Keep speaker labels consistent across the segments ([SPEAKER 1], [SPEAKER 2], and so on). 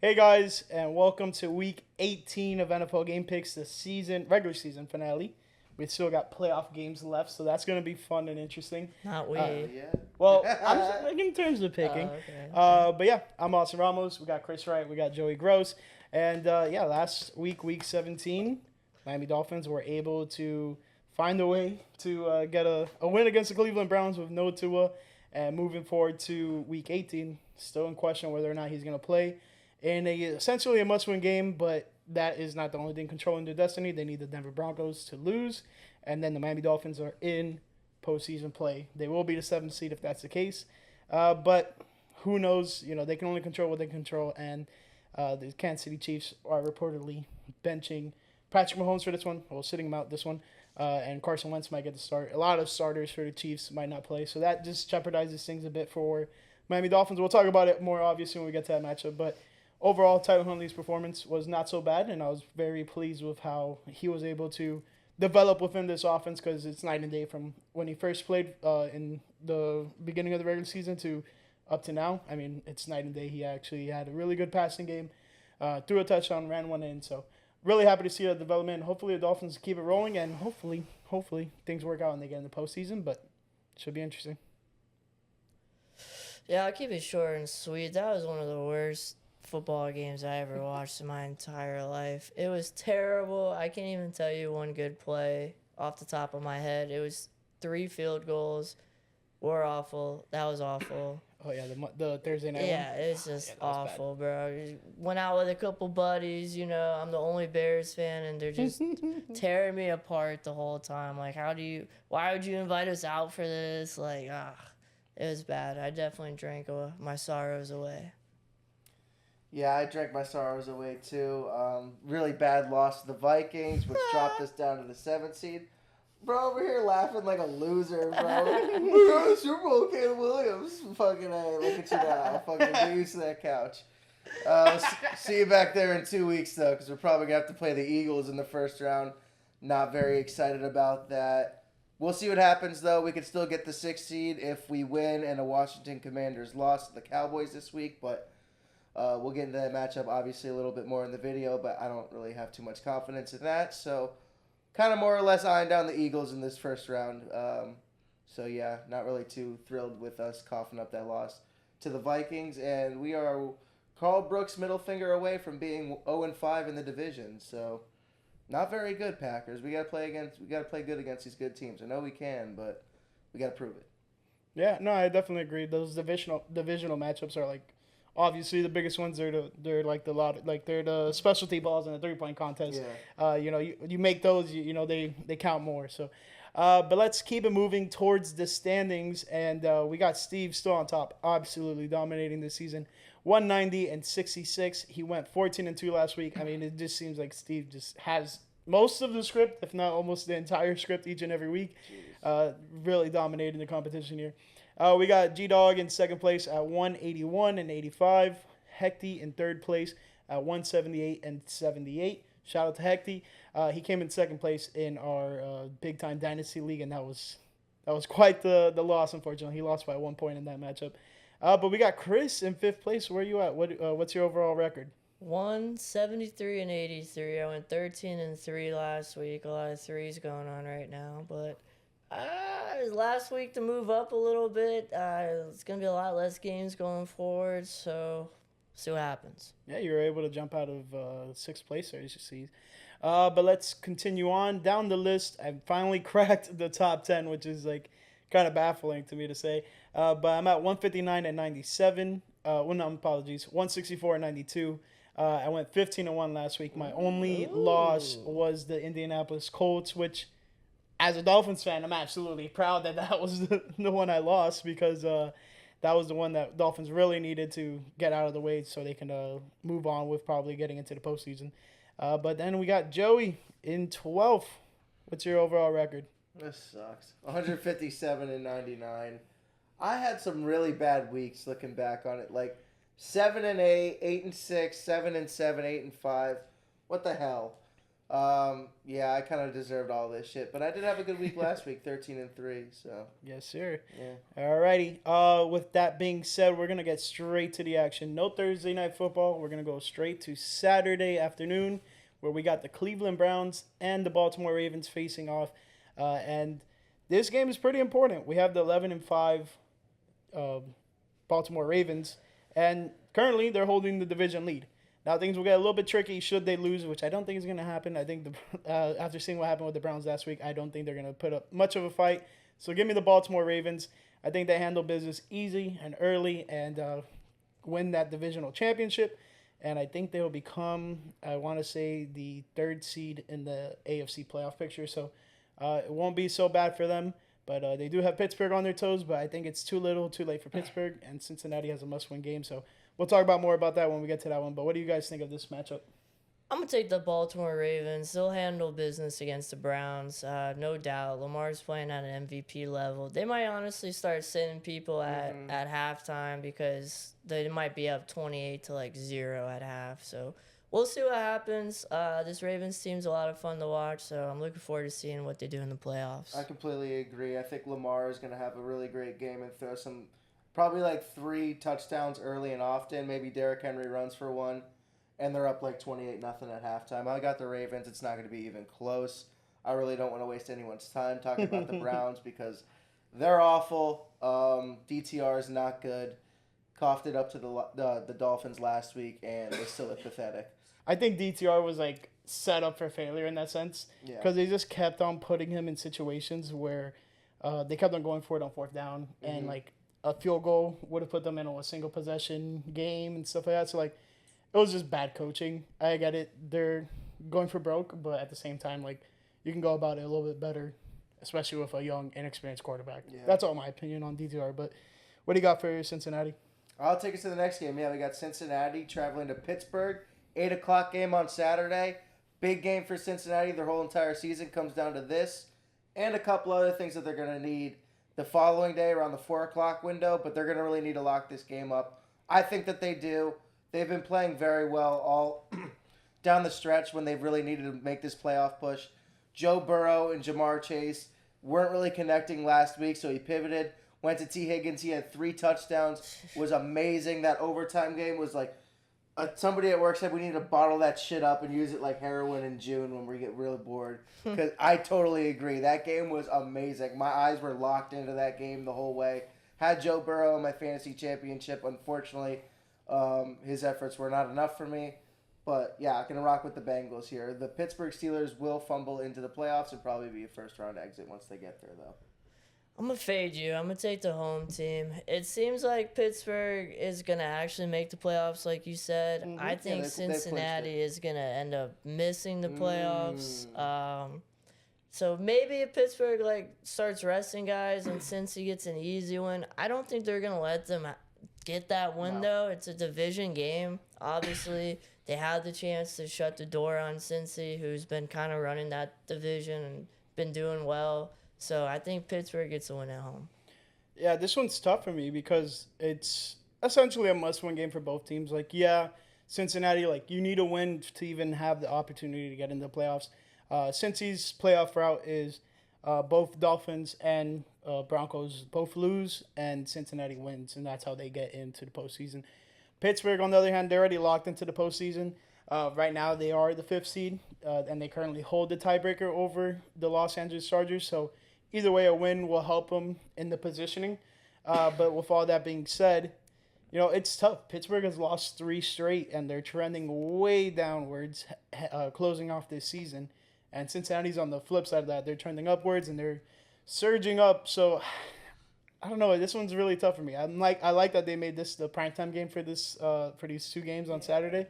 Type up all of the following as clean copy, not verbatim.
[SPEAKER 1] Hey guys, and welcome to week 18 of NFL Gamepicks, the regular season finale. We still got playoff games left, so that's going to be fun and interesting.
[SPEAKER 2] Not we.
[SPEAKER 3] Yeah.
[SPEAKER 1] Well, I'm just, like, in terms of picking.
[SPEAKER 2] Okay.
[SPEAKER 1] But yeah, I'm Austin Ramos. We got Chris Wright. We got Joey Gross. And last week, week 17, Miami Dolphins were able to find a way to get a win against the Cleveland Browns with no Tua. And moving forward to week 18, still in question whether or not he's going to play in essentially a must-win game, but that is not the only thing controlling their destiny. They need the Denver Broncos to lose, and then the Miami Dolphins are in postseason play. They will be the 7th seed if that's the case, but who knows? They can only control what they control, and the Kansas City Chiefs are reportedly benching Patrick Mahomes for this one, or sitting him out this one, and Carson Wentz might get the start. A lot of starters for the Chiefs might not play, so that just jeopardizes things a bit for Miami Dolphins. We'll talk about it more, obviously, when we get to that matchup, but overall, Tyler Huntley's performance was not so bad, and I was very pleased with how he was able to develop within this offense, because it's night and day from when he first played in the beginning of the regular season to up to now. I mean, it's night and day. He actually had a really good passing game, threw a touchdown, ran one in. So really happy to see that development. Hopefully the Dolphins keep it rolling, and hopefully things work out and they get in the postseason, but it should be interesting.
[SPEAKER 2] Yeah, I'll keep it short and sweet. That was one of the worst football games I ever watched in my entire life. It was terrible. I can't even tell you one good play off the top of my head. It was 3 field goals. Were awful. That was awful.
[SPEAKER 1] Oh, yeah, the Thursday night
[SPEAKER 2] Yeah,
[SPEAKER 1] one?
[SPEAKER 2] it's just awful, bro. Went out with a couple buddies, I'm the only Bears fan, and they're just tearing me apart the whole time. Like, why would you invite us out for this? Like, it was bad. I definitely drank my sorrows away.
[SPEAKER 3] Yeah, I drank my sorrows away too. Really bad loss to the Vikings, which dropped us down to the 7th seed. Bro, over here laughing like a loser, bro. We got the Super Bowl, Caleb Williams. Fucking A, look at you now. Fucking get used to that couch. See you back there in 2 weeks, though, because we're probably going to have to play the Eagles in the first round. Not very excited about that. We'll see what happens, though. We could still get the 6th seed if we win and the Washington Commanders lost to the Cowboys this week, but we'll get into that matchup, obviously, a little bit more in the video, but I don't really have too much confidence in that, so kind of more or less eyeing down the Eagles in this first round. So, yeah, not really too thrilled with us coughing up that loss to the Vikings. And we are Carl Brooks' middle finger away from being 0-5 in the division. So, not very good, Packers. We got to play good against these good teams. I know we can, but we got to prove it.
[SPEAKER 1] Yeah, no, I definitely agree. Those divisional matchups are like, obviously the biggest ones are they're the specialty balls in the 3-point contest.
[SPEAKER 3] Yeah.
[SPEAKER 1] You make those, they count more. So, but let's keep it moving towards the standings, and we got Steve still on top, absolutely dominating this season, 190-66. He went 14-2 last week. I mean, it just seems like Steve just has most of the script, if not almost the entire script, each and every week. Really dominating the competition here. We got G-Dog in second place at 181-85. Hecty in third place at 178-78. Shout out to Hecty. He came in second place in our big time dynasty league, and that was quite the loss. Unfortunately, he lost by 1 point in that matchup. But we got Chris in fifth place. Where are you at? What's your overall record?
[SPEAKER 2] 173-83. I went 13-3 last week. A lot of threes going on right now, but last week to move up a little bit. It's going to be a lot less games going forward, so see what happens.
[SPEAKER 1] Yeah, you were able to jump out of sixth place there, as you see. But let's continue on down the list. I finally cracked the top 10, which is like kind of baffling to me to say. But I'm at 159-97. No, apologies, 164-92. I went 15-1 last week. My only loss was the Indianapolis Colts, which, as a Dolphins fan, I'm absolutely proud that was the one I lost, because that was the one that Dolphins really needed to get out of the way so they can move on with probably getting into the postseason. But then we got Joey in 12th. What's your overall record?
[SPEAKER 3] This sucks. 157-99. I had some really bad weeks looking back on it, like 7-8, 8-6, 7-7, 8-5. What the hell? Yeah, I kind of deserved all this shit, but I did have a good week last week, 13-3. So
[SPEAKER 1] Yes, sir.
[SPEAKER 3] yeah.
[SPEAKER 1] Alrighty. With that being said, we're gonna get straight to the action. No Thursday night football. We're gonna go straight to Saturday afternoon, where we got the Cleveland Browns and the Baltimore Ravens facing off. And this game is pretty important. We have the 11-5 Baltimore Ravens, and currently they're holding the division lead. Now things will get a little bit tricky should they lose, which I don't think is going to happen. I think after seeing what happened with the Browns last week, I don't think they're going to put up much of a fight. So give me the Baltimore Ravens. I think they handle business easy and early and win that divisional championship. And I think they will become, I want to say, the 3rd seed in the AFC playoff picture. So it won't be so bad for them. But they do have Pittsburgh on their toes, but I think it's too late for Pittsburgh. And Cincinnati has a must-win game. So we'll talk more about that when we get to that one. But what do you guys think of this matchup?
[SPEAKER 2] I'm going to take the Baltimore Ravens. They'll handle business against the Browns, no doubt. Lamar's playing at an MVP level. They might honestly start sitting people at halftime because they might be up 28-0 at half. So we'll see what happens. This Ravens team's a lot of fun to watch, so I'm looking forward to seeing what they do in the playoffs.
[SPEAKER 3] I completely agree. I think Lamar is going to have a really great game and throw probably 3 touchdowns early and often. Maybe Derrick Henry runs for one. And they're up 28-0 at halftime. I got the Ravens. It's not going to be even close. I really don't want to waste anyone's time talking about the Browns because they're awful. DTR is not good. Coughed it up to the Dolphins last week, and they still look pathetic.
[SPEAKER 1] I think DTR was set up for failure in that sense because they just kept on putting him in situations where they kept on going for it on 4th down, and a field goal would have put them in a single possession game and stuff like that. So it was just bad coaching. I get it. They're going for broke, but at the same time, you can go about it a little bit better, especially with a young, inexperienced quarterback. Yeah. That's all my opinion on DTR. But what do you got for Cincinnati?
[SPEAKER 3] I'll take us to the next game. Yeah, we got Cincinnati traveling to Pittsburgh. 8 o'clock game on Saturday. Big game for Cincinnati. Their whole entire season comes down to this and a couple other things that they're going to need the following day around the 4 o'clock window, but they're going to really need to lock this game up. I think that they do. They've been playing very well all down the stretch when they've really needed to make this playoff push. Joe Burrow and Jamar Chase weren't really connecting last week, so he pivoted, went to T. Higgins. He had 3 touchdowns, was amazing. That overtime game was somebody at work said we need to bottle that shit up and use it like heroin in June when we get really bored. Because I totally agree. That game was amazing. My eyes were locked into that game the whole way. Had Joe Burrow in my fantasy championship. Unfortunately, his efforts were not enough for me. But, yeah, I'm going to rock with the Bengals here. The Pittsburgh Steelers will fumble into the playoffs and probably be a first-round exit once they get there, though.
[SPEAKER 2] I'm going to fade you. I'm going to take the home team. It seems like Pittsburgh is going to actually make the playoffs, like you said. Mm-hmm. I think Cincinnati is going to end up missing the playoffs. So maybe if Pittsburgh starts resting guys and Cincy gets an easy win, I don't think they're going to let them get that win, though. It's a division game. Obviously, they had the chance to shut the door on Cincy, who's been kind of running that division and been doing well. So I think Pittsburgh gets a win at home.
[SPEAKER 1] Yeah, this one's tough for me because it's essentially a must-win game for both teams. Cincinnati, you need a win to even have the opportunity to get into the playoffs. Cincy's playoff route is both Dolphins and Broncos both lose, and Cincinnati wins, and that's how they get into the postseason. Pittsburgh, on the other hand, they're already locked into the postseason. Right now, they are the 5th seed, and they currently hold the tiebreaker over the Los Angeles Chargers. So either way, a win will help them in the positioning. But with all that being said, it's tough. Pittsburgh has lost 3 straight, and they're trending way downwards, closing off this season. And Cincinnati's on the flip side of that. They're trending upwards, and they're surging up. So I don't know. This one's really tough for me. I like that they made this the primetime game for these 2 games on Saturday.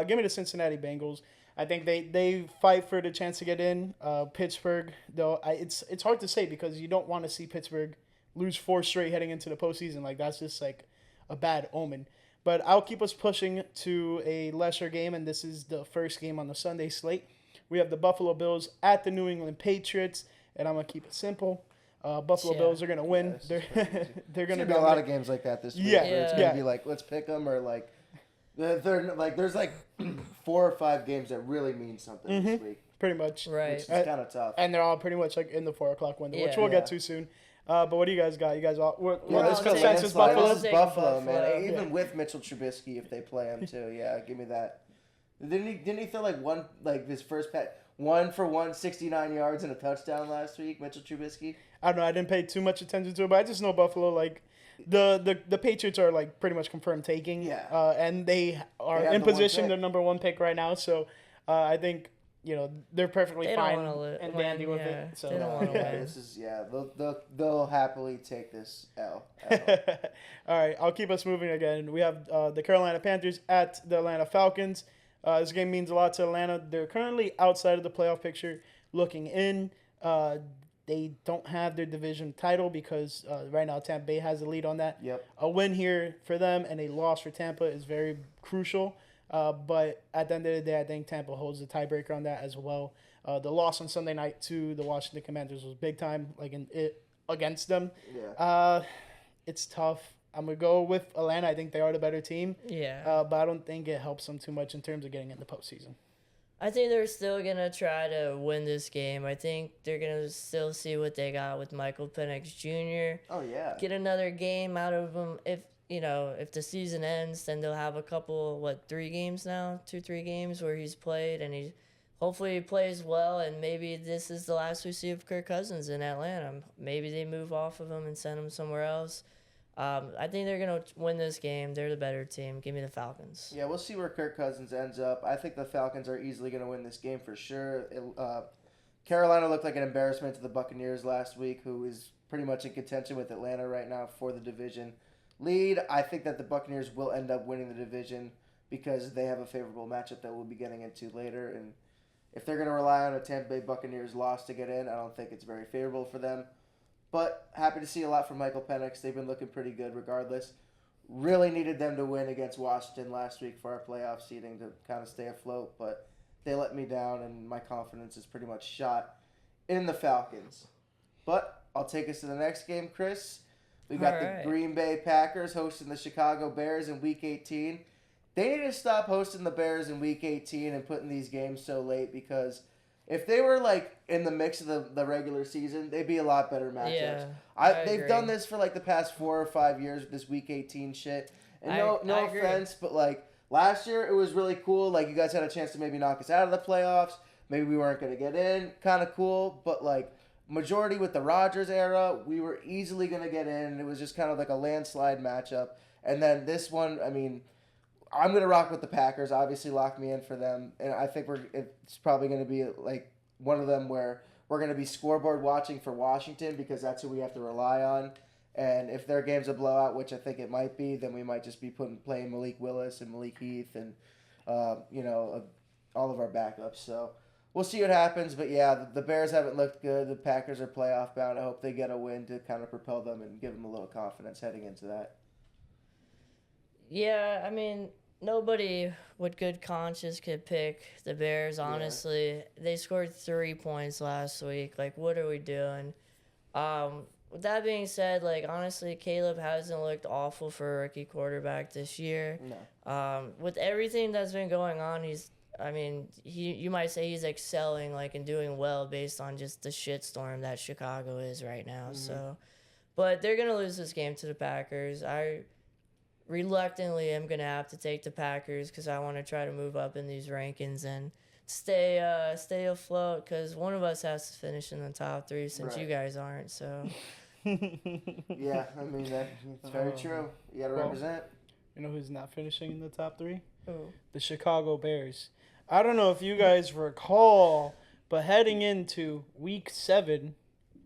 [SPEAKER 1] Give me the Cincinnati Bengals. I think they fight for the chance to get in. Pittsburgh, though, it's hard to say because you don't want to see Pittsburgh lose 4 straight heading into the postseason. That's just a bad omen. But I'll keep us pushing to a lesser game, and this is the first game on the Sunday slate. We have the Buffalo Bills at the New England Patriots, and I'm going to keep it simple. Buffalo Bills are going to win. They're going to
[SPEAKER 3] be a lot of games like that this week.
[SPEAKER 1] Yeah.
[SPEAKER 3] Where it's going to be let's pick them, or there's 4 or 5 games that really mean something this week,
[SPEAKER 1] Pretty much.
[SPEAKER 2] Right.
[SPEAKER 3] which is kind of tough.
[SPEAKER 1] And they're all pretty much like in the 4 o'clock window, which
[SPEAKER 2] Yeah.
[SPEAKER 1] we'll get to soon. But what do you guys got? You guys all
[SPEAKER 3] Yeah,
[SPEAKER 1] what's
[SPEAKER 2] I'll take
[SPEAKER 1] consensus?
[SPEAKER 2] Buffalo.
[SPEAKER 1] Buffalo.
[SPEAKER 3] This is Buffalo, man.
[SPEAKER 2] Buffalo.
[SPEAKER 3] Even with Mitchell Trubisky, if they play him too, yeah, give me that. Didn't he throw like his first pass 1 for 169 yards and a touchdown last week, Mitchell Trubisky?
[SPEAKER 1] I don't know. I didn't pay too much attention to it, but I just know Buffalo. Like the Patriots are like pretty much confirmed taking.
[SPEAKER 3] Yeah.
[SPEAKER 1] And they are
[SPEAKER 3] They have
[SPEAKER 1] in
[SPEAKER 3] the one
[SPEAKER 1] position,
[SPEAKER 3] pick.
[SPEAKER 1] the number 1 pick right now. So I think they're perfectly
[SPEAKER 2] They don't
[SPEAKER 1] fine
[SPEAKER 2] wanna
[SPEAKER 1] and
[SPEAKER 2] win,
[SPEAKER 1] dandy with
[SPEAKER 2] yeah.
[SPEAKER 1] it. So
[SPEAKER 2] They don't wanna
[SPEAKER 3] Yeah,
[SPEAKER 2] win.
[SPEAKER 3] this is they'll happily take this L.
[SPEAKER 1] All right, I'll keep us moving again. We have the Carolina Panthers at the Atlanta Falcons. This game means a lot to Atlanta. They're currently outside of the playoff picture, looking in. They don't have their division title because right now Tampa Bay has the lead on that.
[SPEAKER 3] Yep.
[SPEAKER 1] A win here for them and a loss for Tampa is very crucial. But at the end of the day, I think Tampa holds the tiebreaker on that as well. The loss on Sunday night to the Washington Commanders was big time, against them.
[SPEAKER 3] Yeah.
[SPEAKER 1] It's tough. I'm going to go with Atlanta. I think they are the better team.
[SPEAKER 2] Yeah.
[SPEAKER 1] But I don't think it helps them too much in terms of getting in the postseason.
[SPEAKER 2] I think they're still going to try to win this game. I think they're going to still see what they got with Michael Penix Jr.
[SPEAKER 3] Oh yeah.
[SPEAKER 2] Get another game out of him. If the season ends, then they'll have a couple, 3 games now? 2-3 games where he's played, and hopefully he plays well, and maybe this is the last we see of Kirk Cousins in Atlanta. Maybe they move off of him and send him somewhere else. I think they're going to win this game. They're the better team. Give me the Falcons.
[SPEAKER 3] Yeah, we'll see where Kirk Cousins ends up. I think the Falcons are easily going to win this game for sure. Carolina looked like an embarrassment to the Buccaneers last week, who is pretty much in contention with Atlanta right now for the division lead. I think that the Buccaneers will end up winning the division because they have a favorable matchup that we'll be getting into later. And if they're going to rely on a Tampa Bay Buccaneers loss to get in, I don't think it's very favorable for them. But happy to see a lot from Michael Penix. They've been looking pretty good regardless. Really needed them to win against Washington last week for our playoff seeding to kind of stay afloat, but they let me down, and my confidence is pretty much shot in the Falcons. But I'll take us to the next game, Chris. We got the Green Bay Packers hosting the Chicago Bears in Week 18. They need to stop hosting the Bears in Week 18 and putting these games so late because if they were in the mix of the regular season, they'd be a lot better matchups.
[SPEAKER 2] Yeah,
[SPEAKER 3] they've done this for the past 4 or 5 years with this Week 18 shit. And no
[SPEAKER 2] agree.
[SPEAKER 3] offense, but last year it was really cool. You guys had a chance to maybe knock us out of the playoffs. Maybe we weren't going to get in. Kind of cool, but majority with the Rodgers era, we were easily going to get in. It was just kind of a landslide matchup. And then this one, I mean, I'm going to rock with the Packers. Obviously, lock me in for them. And I think it's probably going to be one of them where we're going to be scoreboard watching for Washington because that's who we have to rely on. And if their game's a blowout, which I think it might be, then we might just be playing Malik Willis and Malik Heath and, all of our backups. So we'll see what happens. But, yeah, the Bears haven't looked good. The Packers are playoff bound. I hope they get a win to kind of propel them and give them a little confidence heading into that.
[SPEAKER 2] Yeah, I mean, nobody with good conscience could pick the Bears, honestly. Yeah. They scored 3 points last week. What are we doing? With that being said, honestly, Caleb hasn't looked awful for a rookie quarterback this year.
[SPEAKER 3] No.
[SPEAKER 2] With everything that's been going on, you might say he's excelling, and doing well based on just the shitstorm that Chicago is right now.
[SPEAKER 3] Mm-hmm.
[SPEAKER 2] So, but they're going to lose this game to the Packers. I reluctantly am going to have to take the Packers because I want to try to move up in these rankings and stay afloat because one of us has to finish in the top 3 since you guys aren't. So,
[SPEAKER 3] yeah, I mean, that's very true. You got to represent.
[SPEAKER 1] You know who's not finishing in the top 3?
[SPEAKER 2] Who?
[SPEAKER 1] The Chicago Bears. I don't know if you guys recall, but heading into Week 7,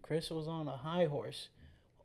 [SPEAKER 1] Chris was on a high horse.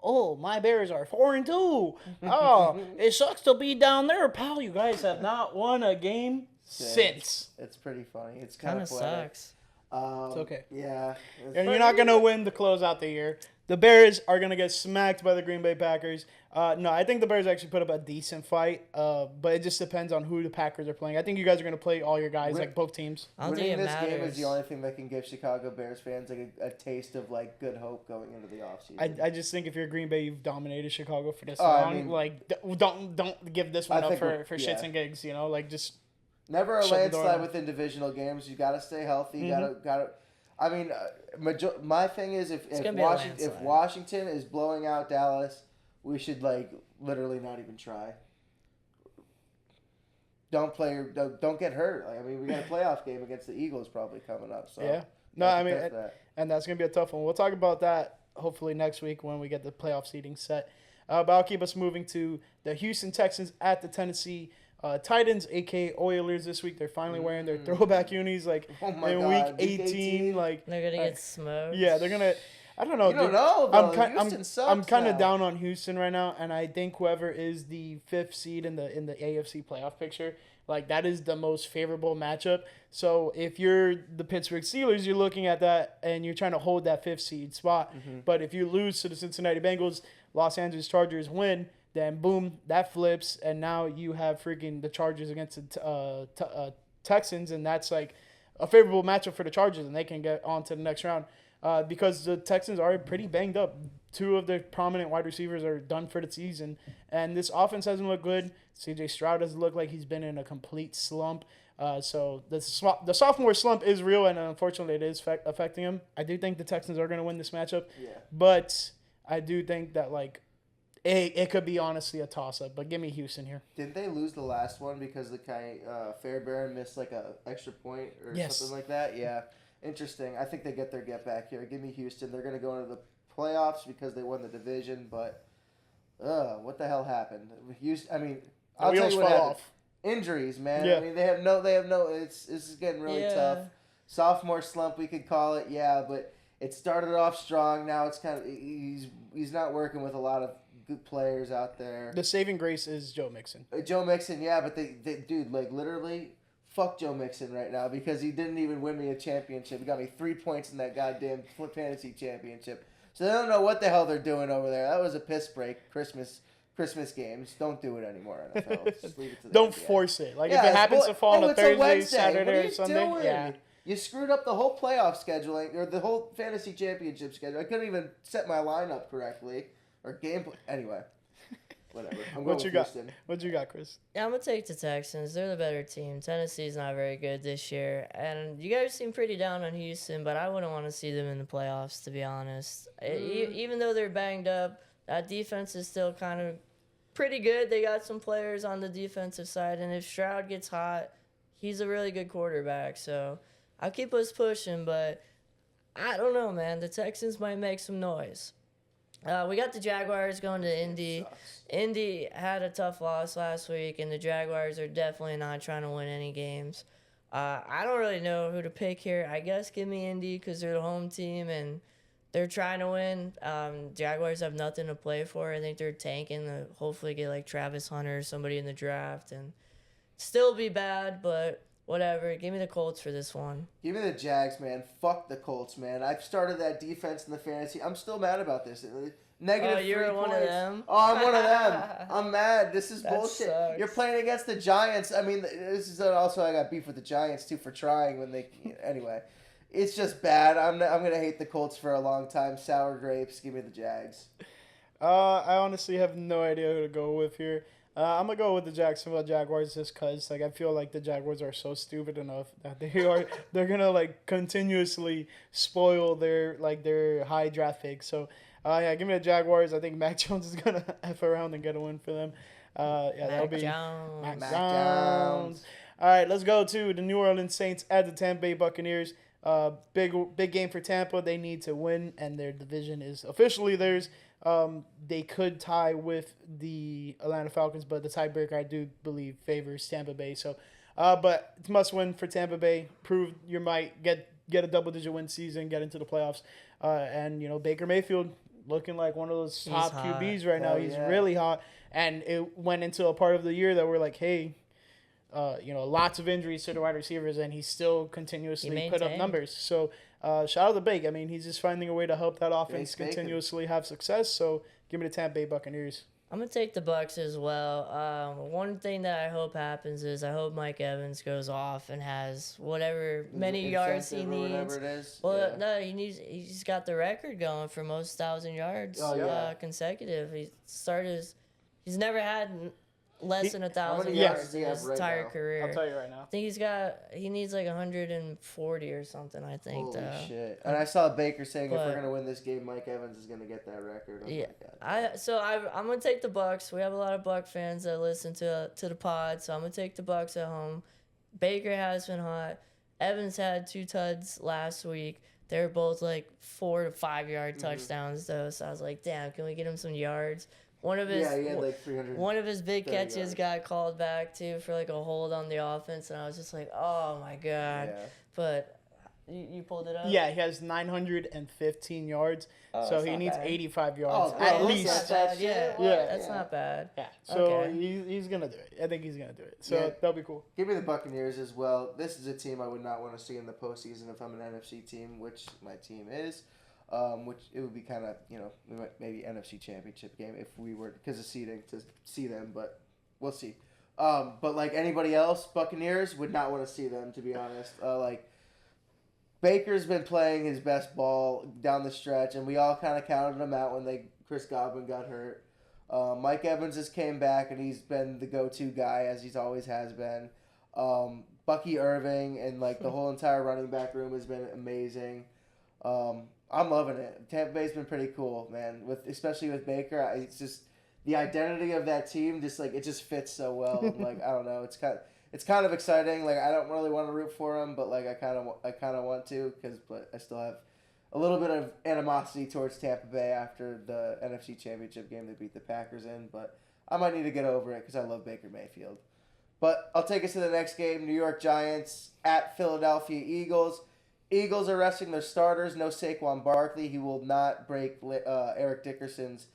[SPEAKER 1] Oh, my Bears are 4-2. Oh, it sucks to be down there, pal. You guys have not won a game since.
[SPEAKER 3] It's pretty funny. It's kind of
[SPEAKER 2] sucks.
[SPEAKER 1] It's okay.
[SPEAKER 3] Yeah.
[SPEAKER 1] And you're not going to win to close out the year. The Bears are going to get smacked by the Green Bay Packers. No, I think the Bears actually put up a decent fight, but it just depends on who the Packers are playing. I think you guys are going to play all your guys, both teams.
[SPEAKER 3] Winning this game is the only thing that can give Chicago Bears fans a taste of good hope going into the offseason.
[SPEAKER 1] I just think if you're Green Bay, you've dominated Chicago for this long. Don't give this one up for shits and gigs. Just
[SPEAKER 3] Never a
[SPEAKER 1] shut the door
[SPEAKER 3] landslide
[SPEAKER 1] on.
[SPEAKER 3] within divisional games. You got to stay healthy. You
[SPEAKER 1] Mm-hmm.
[SPEAKER 3] got to. I mean, my thing is if
[SPEAKER 2] gonna be a landslide.
[SPEAKER 3] Washington is blowing out Dallas, we should literally not even try. Don't get hurt. I mean, we got a playoff game against the Eagles probably coming up. So
[SPEAKER 1] Yeah. No, I mean, and that's going to be a tough one. We'll talk about that hopefully next week when we get the playoff seeding set. But I'll keep us moving to the Houston Texans at the Tennessee Titans, a.k.a. Oilers this week. They're finally wearing their throwback unis in
[SPEAKER 3] God,
[SPEAKER 1] week 18.
[SPEAKER 2] They're going to get smoked.
[SPEAKER 1] Yeah, they're going to – I don't know.
[SPEAKER 3] You don't know, though. Houston sucks
[SPEAKER 1] I'm kind of
[SPEAKER 3] now.
[SPEAKER 1] down on Houston right now, and I think whoever is the 5th seed in the AFC playoff picture, that is the most favorable matchup. So if you're the Pittsburgh Steelers, you're looking at that, and you're trying to hold that 5th seed spot.
[SPEAKER 3] Mm-hmm.
[SPEAKER 1] But if you lose to the Cincinnati Bengals, Los Angeles Chargers win, then boom, that flips, and now you have freaking the Chargers against the Texans, and that's a favorable matchup for the Chargers, and they can get on to the next round. Because the Texans are pretty banged up. 2 of their prominent wide receivers are done for the season. And this offense hasn't looked good. C.J. Stroud doesn't look like he's been in a complete slump. So the sophomore slump is real, and unfortunately it is affecting him. I do think the Texans are going to win this matchup.
[SPEAKER 3] Yeah.
[SPEAKER 1] But I do think that, it could be honestly a toss-up. But give me Houston here.
[SPEAKER 3] Didn't they lose the last one because the guy Fairbairn missed a extra point or
[SPEAKER 1] Yes.
[SPEAKER 3] something like that? Yeah. Interesting. I think they get their get back here. Give me Houston. They're going to go into the playoffs because they won the division, but what the hell happened? Houston, I mean, I'll tell you what happened. Injuries, man.
[SPEAKER 1] Yeah.
[SPEAKER 3] I mean, they have no. This is getting really tough. Sophomore slump, we could call it. Yeah, but it started off strong. Now it's kind of he's not working with a lot of good players out there.
[SPEAKER 1] The saving grace is Joe Mixon.
[SPEAKER 3] Joe Mixon, yeah, but they dude, literally. Fuck Joe Mixon right now because he didn't even win me a championship. He got me 3 points in that goddamn fantasy championship. So they don't know what the hell they're doing over there. That was a piss break. Christmas games. Don't do it anymore, NFL. Just leave it to the
[SPEAKER 1] Don't
[SPEAKER 3] NBA.
[SPEAKER 1] force it. If it happens to fall on a
[SPEAKER 3] it's
[SPEAKER 1] Thursday,
[SPEAKER 3] Wednesday.
[SPEAKER 1] Saturday,
[SPEAKER 3] What are
[SPEAKER 1] or
[SPEAKER 3] you
[SPEAKER 1] Sunday,
[SPEAKER 3] doing?
[SPEAKER 1] yeah.
[SPEAKER 3] You screwed up the whole playoff scheduling or the whole fantasy championship schedule. I couldn't even set my lineup correctly or game. Anyway, whatever. I'm going with Houston.
[SPEAKER 1] What you got, Chris?
[SPEAKER 2] Yeah, I'm going to take the Texans. They're the better team. Tennessee's not very good this year. And you guys seem pretty down on Houston, but I wouldn't want to see them in the playoffs, to be honest. Even though they're banged up, that defense is still kind of pretty good. They got some players on the defensive side, and if Stroud gets hot, he's a really good quarterback. So I'll keep us pushing, but I don't know, man. The Texans might make some noise. We got the Jaguars going to Indy. Indy had a tough loss last week, and the Jaguars are definitely not trying to win any games. I don't really know who to pick here. I guess give me Indy because they're the home team, and they're trying to win. Jaguars have nothing to play for. I think they're tanking to hopefully get Travis Hunter or somebody in the draft and still be bad, but whatever. Give me the Colts for this one.
[SPEAKER 3] Give me the Jags, man. Fuck the Colts, man. I've started that defense in the fantasy. I'm still mad about this. Negative 3
[SPEAKER 2] you're
[SPEAKER 3] points.
[SPEAKER 2] one of them?
[SPEAKER 3] Oh, I'm one of them. I'm mad. This is
[SPEAKER 2] That
[SPEAKER 3] bullshit.
[SPEAKER 2] sucks.
[SPEAKER 3] You're playing against the Giants. I mean, this is also I got beef with the Giants too for trying when they. Anyway, it's just bad. I'm gonna hate the Colts for a long time. Sour grapes. Give me the Jags.
[SPEAKER 1] I honestly have no idea who to go with here. I'm gonna go with the Jacksonville Jaguars just cause I feel like the Jaguars are so stupid enough that they're gonna continuously spoil their high draft picks. So give me the Jaguars. I think Mac Jones is gonna F around and get a win for them. That'll be
[SPEAKER 2] Jones.
[SPEAKER 1] Mac Jones. All right, let's go to the New Orleans Saints at the Tampa Bay Buccaneers. Big game for Tampa. They need to win, and their division is officially theirs. They could tie with the Atlanta Falcons, but the tiebreaker I do believe favors Tampa Bay. So, but it's must win for Tampa Bay. Prove you might get a double-digit win season, get into the playoffs, and Baker Mayfield looking like one of those top
[SPEAKER 2] hot.
[SPEAKER 1] QBs right now.
[SPEAKER 3] Oh,
[SPEAKER 1] He's
[SPEAKER 3] yeah.
[SPEAKER 1] really hot, and it went into a part of the year that we're like, hey. Lots of injuries to the wide receivers, and he still continuously put up
[SPEAKER 2] maintained.
[SPEAKER 1] numbers. So, shout out to Bake. I mean, he's just finding a way to help that offense
[SPEAKER 3] Bacon.
[SPEAKER 1] continuously have success. So, give me the Tampa Bay Buccaneers.
[SPEAKER 2] I'm going to take the Bucks as well. One thing that I hope happens is I hope Mike Evans goes off and has whatever many yards he
[SPEAKER 3] Incentive or
[SPEAKER 2] needs.
[SPEAKER 3] whatever it is.
[SPEAKER 2] Well,
[SPEAKER 3] Yeah.
[SPEAKER 2] no, he's got the record going for most 1,000 yards
[SPEAKER 3] Oh, yeah.
[SPEAKER 2] consecutive. He's never had less than 1,000
[SPEAKER 3] many
[SPEAKER 2] yards
[SPEAKER 3] yards does he
[SPEAKER 2] in
[SPEAKER 3] have
[SPEAKER 2] his
[SPEAKER 3] right
[SPEAKER 2] entire
[SPEAKER 3] now?
[SPEAKER 2] career.
[SPEAKER 1] I'll tell you right now.
[SPEAKER 2] I think he needs like 140 or something, I think.
[SPEAKER 3] Holy shit! And I saw Baker saying if
[SPEAKER 2] But-
[SPEAKER 3] we're gonna win this game, Mike Evans is gonna get that record. Oh
[SPEAKER 2] Yeah,
[SPEAKER 3] my God.
[SPEAKER 2] I'm gonna take the Bucks. We have a lot of Buck fans that listen to the pod, so I'm gonna take the Bucks at home. Baker has been hot. Evans had 2 tuds last week. They're both like 4 to 5 yard touchdowns though, so I was like, damn, can we get him some yards? One of his
[SPEAKER 3] He had like 300.
[SPEAKER 2] one of his big
[SPEAKER 3] 30
[SPEAKER 2] catches
[SPEAKER 3] yards.
[SPEAKER 2] got called back too for like a hold on the offense, and I was just like, oh my god.
[SPEAKER 3] Yeah.
[SPEAKER 2] But you pulled it up.
[SPEAKER 1] Yeah, he has 915 yards,
[SPEAKER 2] Oh,
[SPEAKER 1] so
[SPEAKER 2] that's
[SPEAKER 1] he
[SPEAKER 2] not
[SPEAKER 1] needs
[SPEAKER 2] bad.
[SPEAKER 1] 85 yards
[SPEAKER 3] bro,
[SPEAKER 1] at
[SPEAKER 3] that's
[SPEAKER 1] least.
[SPEAKER 3] not
[SPEAKER 2] Bad,
[SPEAKER 3] bad
[SPEAKER 2] yeah,
[SPEAKER 3] shit.
[SPEAKER 1] Yeah.
[SPEAKER 2] that's not bad.
[SPEAKER 1] Yeah, so
[SPEAKER 2] Okay.
[SPEAKER 1] he's gonna do it. I think he's gonna do it. So
[SPEAKER 3] Yeah.
[SPEAKER 1] that'll be cool.
[SPEAKER 3] Give me the Buccaneers as well. This is a team I would not want to see in the postseason if I'm an NFC team, which my team is. Which it would be kind of, maybe NFC Championship game if we were, because of seeding, to see them, but we'll see. But like anybody else, Buccaneers would not want to see them, to be honest. Baker's been playing his best ball down the stretch, and we all kind of counted him out when Chris Godwin got hurt. Mike Evans just came back, and he's been the go-to guy, as he's always has been. Bucky Irving and the whole entire running back room has been amazing. I'm loving it. Tampa Bay's been pretty cool, man. Especially with Baker, it's just the identity of that team. Just it just fits so well. I don't know. It's kind of exciting. I don't really want to root for him, but I kind of want to but I still have a little bit of animosity towards Tampa Bay after the NFC Championship game they beat the Packers in. But I might need to get over it because I love Baker Mayfield. But I'll take us to the next game: New York Giants at Philadelphia Eagles. Eagles are resting their starters. No Saquon Barkley. He will not break Eric Dickerson's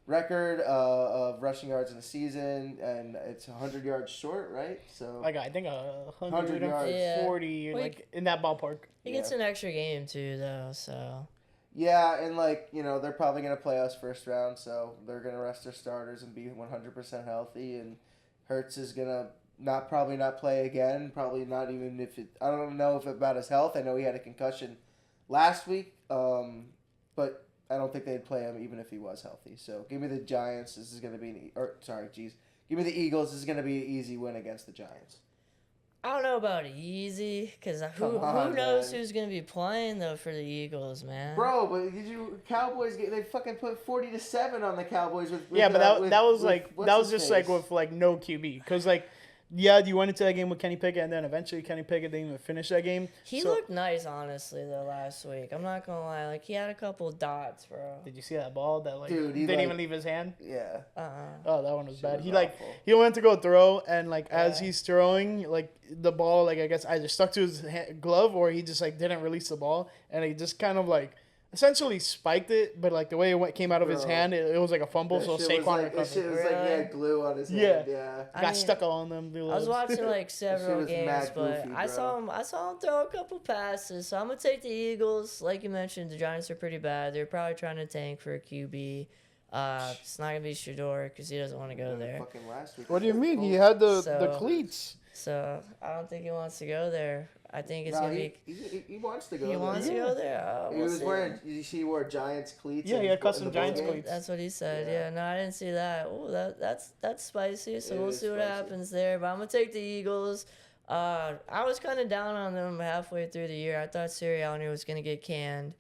[SPEAKER 3] record of rushing yards in the season, and it's 100 yards short, right? So
[SPEAKER 1] I think
[SPEAKER 3] 100 yards.
[SPEAKER 1] 140,
[SPEAKER 2] Yeah.
[SPEAKER 1] in that ballpark.
[SPEAKER 2] He gets an extra game too, though. So
[SPEAKER 3] yeah, and they're probably gonna play us first round, so they're gonna rest their starters and be 100% healthy, and Hurts is gonna probably not play again. Probably not even if it. I don't know if about his health. I know he had a concussion last week, but I don't think they'd play him even if he was healthy. So give me the Giants. This is gonna be give me the Eagles. This is gonna be an easy win against the Giants.
[SPEAKER 2] I don't know about easy, because who knows who's gonna be playing though for the Eagles, man.
[SPEAKER 3] Bro, but Cowboys? They fucking put 40-7 on the Cowboys with
[SPEAKER 1] Yeah, but that was
[SPEAKER 3] what's his
[SPEAKER 1] just
[SPEAKER 3] face?
[SPEAKER 1] with no QB, because you went into that game with Kenny Pickett, and then eventually Kenny Pickett didn't even finish that game.
[SPEAKER 2] He looked nice, honestly, though, last week. I'm not gonna lie. He had a couple dots, bro.
[SPEAKER 1] Did you see that ball that
[SPEAKER 3] Dude, he,
[SPEAKER 1] didn't even leave his hand?
[SPEAKER 3] Yeah.
[SPEAKER 1] Oh, that one was bad.
[SPEAKER 3] was
[SPEAKER 1] He
[SPEAKER 3] awful.
[SPEAKER 1] he went to go throw, and as he's throwing, the ball I guess either stuck to his glove or he just didn't release the ball, and he just kind of essentially spiked it, but the way it came out of his hand, it was like a fumble. So Saquon
[SPEAKER 3] That shit was
[SPEAKER 2] Really?
[SPEAKER 3] glue on his
[SPEAKER 1] Yeah.
[SPEAKER 3] hand. Yeah.
[SPEAKER 1] got stuck on them.
[SPEAKER 2] I was watching several
[SPEAKER 3] was
[SPEAKER 2] games,
[SPEAKER 3] mad
[SPEAKER 2] but
[SPEAKER 3] goofy,
[SPEAKER 2] I saw
[SPEAKER 3] bro.
[SPEAKER 2] him throw a couple passes. So I'm gonna take the Eagles. Like you mentioned, the Giants are pretty bad. They're probably trying to tank for a QB. It's not gonna be Shador because he doesn't want to go there.
[SPEAKER 3] Fucking last week.
[SPEAKER 1] What do you mean? He had the
[SPEAKER 2] So-
[SPEAKER 1] cleats.
[SPEAKER 2] So I don't think he wants to go there. I think it's
[SPEAKER 3] No,
[SPEAKER 2] gonna be.
[SPEAKER 3] he wants to go.
[SPEAKER 2] He
[SPEAKER 3] there.
[SPEAKER 2] wants to go there. Oh,
[SPEAKER 3] He
[SPEAKER 2] we'll
[SPEAKER 3] was
[SPEAKER 2] see.
[SPEAKER 3] wearing. He wore Giants cleats.
[SPEAKER 1] Yeah, he had custom
[SPEAKER 3] in the bowl
[SPEAKER 1] Giants
[SPEAKER 3] game.
[SPEAKER 1] cleats.
[SPEAKER 2] That's what he said.
[SPEAKER 3] Yeah.
[SPEAKER 2] Yeah, no, I didn't see that. Oh, that's spicy. So
[SPEAKER 3] It
[SPEAKER 2] we'll
[SPEAKER 3] is
[SPEAKER 2] see what
[SPEAKER 3] spicy.
[SPEAKER 2] happens there. But I'm gonna take the Eagles. I was kind of down on them halfway through the year. I thought Sirianni was gonna get canned,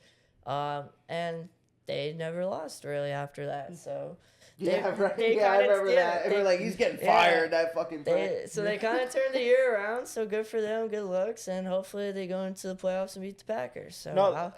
[SPEAKER 2] and they never lost really after that. So
[SPEAKER 3] Yeah, right.
[SPEAKER 2] they
[SPEAKER 3] Yeah, I
[SPEAKER 2] kinda-
[SPEAKER 3] remember that.
[SPEAKER 2] they-
[SPEAKER 3] They were he's getting
[SPEAKER 2] yeah.
[SPEAKER 3] fired. That fucking.
[SPEAKER 2] so they kind of turned the year around. So good for them. Good looks, and hopefully they go into the playoffs and beat the Packers. So
[SPEAKER 1] No,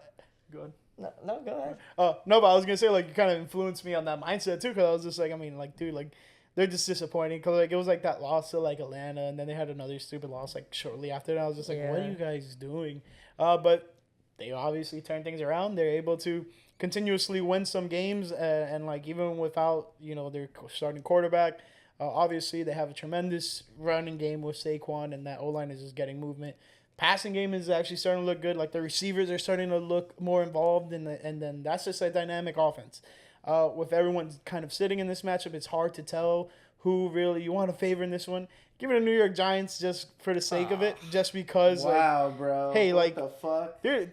[SPEAKER 1] good.
[SPEAKER 2] no, go ahead.
[SPEAKER 1] Oh no, but I was gonna say you kind of influenced me on that mindset too, because I was just dude, they're just disappointing, because it was that loss to Atlanta, and then they had another stupid loss shortly after, and I was just what are
[SPEAKER 2] Yeah.
[SPEAKER 1] you guys doing? But they obviously turned things around. They're able to continuously win some games, and even without their starting quarterback, obviously they have a tremendous running game with Saquon, and that O-line is just getting movement. Passing game is actually starting to look good. The receivers are starting to look more involved, and then that's just a dynamic offense. With everyone kind of sitting in this matchup, it's hard to tell who really you want to favor in this one, give it to New York Giants just for the sake of it, just because.
[SPEAKER 3] Wow, bro.
[SPEAKER 1] Hey,
[SPEAKER 3] what the fuck?
[SPEAKER 1] They're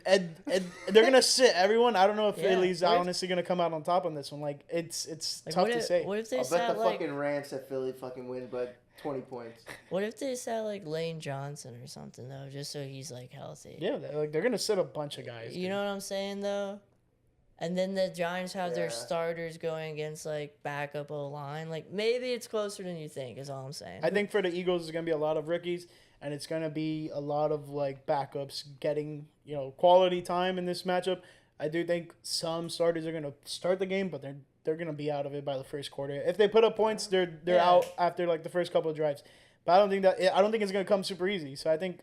[SPEAKER 1] gonna sit everyone. I don't know if Philly's
[SPEAKER 2] what if-
[SPEAKER 1] honestly gonna come out on top on this one. Like it's
[SPEAKER 2] Like,
[SPEAKER 1] tough
[SPEAKER 2] what
[SPEAKER 1] to
[SPEAKER 2] if,
[SPEAKER 1] say.
[SPEAKER 2] What if they
[SPEAKER 3] I'll
[SPEAKER 2] sat
[SPEAKER 3] bet the
[SPEAKER 2] like
[SPEAKER 3] fucking Rams that Philly fucking wins by 20 points.
[SPEAKER 2] What if they sat like Lane Johnson or something though, just so he's like healthy?
[SPEAKER 1] Yeah, they're gonna sit a bunch of guys.
[SPEAKER 2] You know what I'm saying though? And then the Giants have their
[SPEAKER 3] Yeah.
[SPEAKER 2] starters going against like backup O line. Like maybe it's closer than you think. Is all I'm saying.
[SPEAKER 1] I think for the Eagles, it's gonna be a lot of rookies, and it's gonna be a lot of like backups getting quality time in this matchup. I do think some starters are gonna start the game, but they're gonna be out of it by the first quarter. If they put up points, they're out after like the first couple of drives. But I don't think it's gonna come super easy. So I think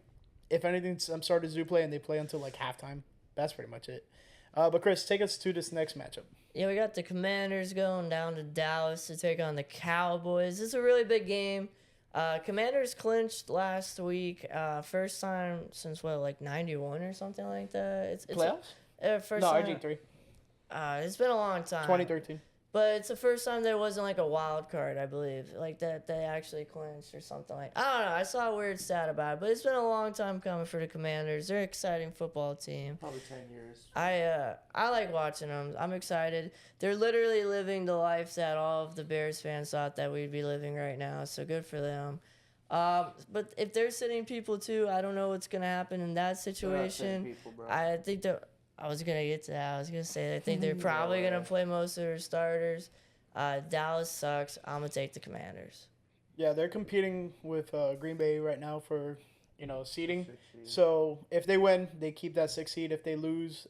[SPEAKER 1] if anything, some starters do play and they play until like halftime. That's pretty much it. But Chris, take us to this next matchup.
[SPEAKER 2] Yeah, we got the Commanders going down to Dallas to take on the Cowboys. This is a really big game. Commanders clinched last week. First time since like 91 or something like that. It's
[SPEAKER 1] Playoffs?
[SPEAKER 2] First
[SPEAKER 1] No,
[SPEAKER 2] time.
[SPEAKER 1] RG3.
[SPEAKER 2] It's been a long time.
[SPEAKER 1] 2013.
[SPEAKER 2] But it's the first time there wasn't like a wild card, I believe, like that they actually clinched or something like. I don't know. I saw a weird stat about it, but it's been a long time coming for the Commanders. They're an exciting football team.
[SPEAKER 3] Probably 10 years.
[SPEAKER 2] I like watching them. I'm excited. They're literally living the life that all of the Bears fans thought that we'd be living right now. So good for them. But if they're sitting people too, I don't know what's gonna happen in that situation.
[SPEAKER 3] People, bro.
[SPEAKER 2] I think I was gonna get to that. I was gonna say I think they're probably gonna play most of their starters. Dallas sucks. I'm gonna take the Commanders.
[SPEAKER 1] Yeah, they're competing with Green Bay right now for seeding. So if they win, they keep that 6th seed. If they lose,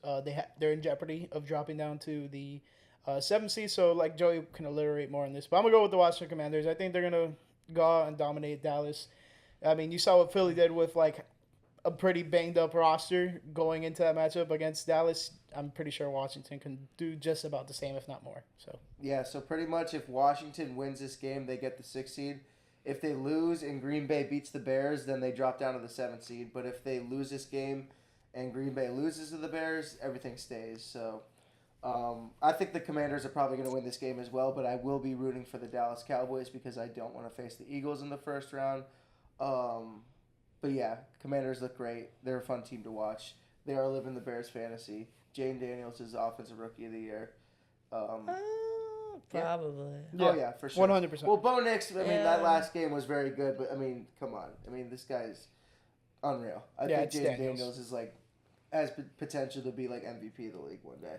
[SPEAKER 1] they're in jeopardy of dropping down to the 7th seed. So like Joey can elaborate more on this, but I'm gonna go with the Washington Commanders. I think they're gonna go out and dominate Dallas. I mean, you saw what Philly did with like a pretty banged up roster going into that matchup against Dallas. I'm pretty sure Washington can do just about the same, if not more. So
[SPEAKER 3] Yeah, so pretty much if Washington wins this game, they get the 6th seed. If they lose and Green Bay beats the Bears, then they drop down to the 7th seed. But if they lose this game and Green Bay loses to the Bears, everything stays. So I think the Commanders are probably going to win this game as well, but I will be rooting for the Dallas Cowboys because I don't want to face the Eagles in the first round. But yeah, Commanders look great. They're a fun team to watch. They are living the Bears fantasy. Jane Daniels is Offensive Rookie of the Year.
[SPEAKER 2] Probably.
[SPEAKER 3] Oh, yeah, for sure.
[SPEAKER 1] 100%.
[SPEAKER 3] Well, Bo Nix, I mean,
[SPEAKER 2] Yeah.
[SPEAKER 3] that last game was very good, but, I mean, come on. I mean, this guy's unreal. I think
[SPEAKER 1] it's
[SPEAKER 3] Jane
[SPEAKER 1] Daniels.
[SPEAKER 3] Daniels is, like, has potential to be, like, MVP of the league one day.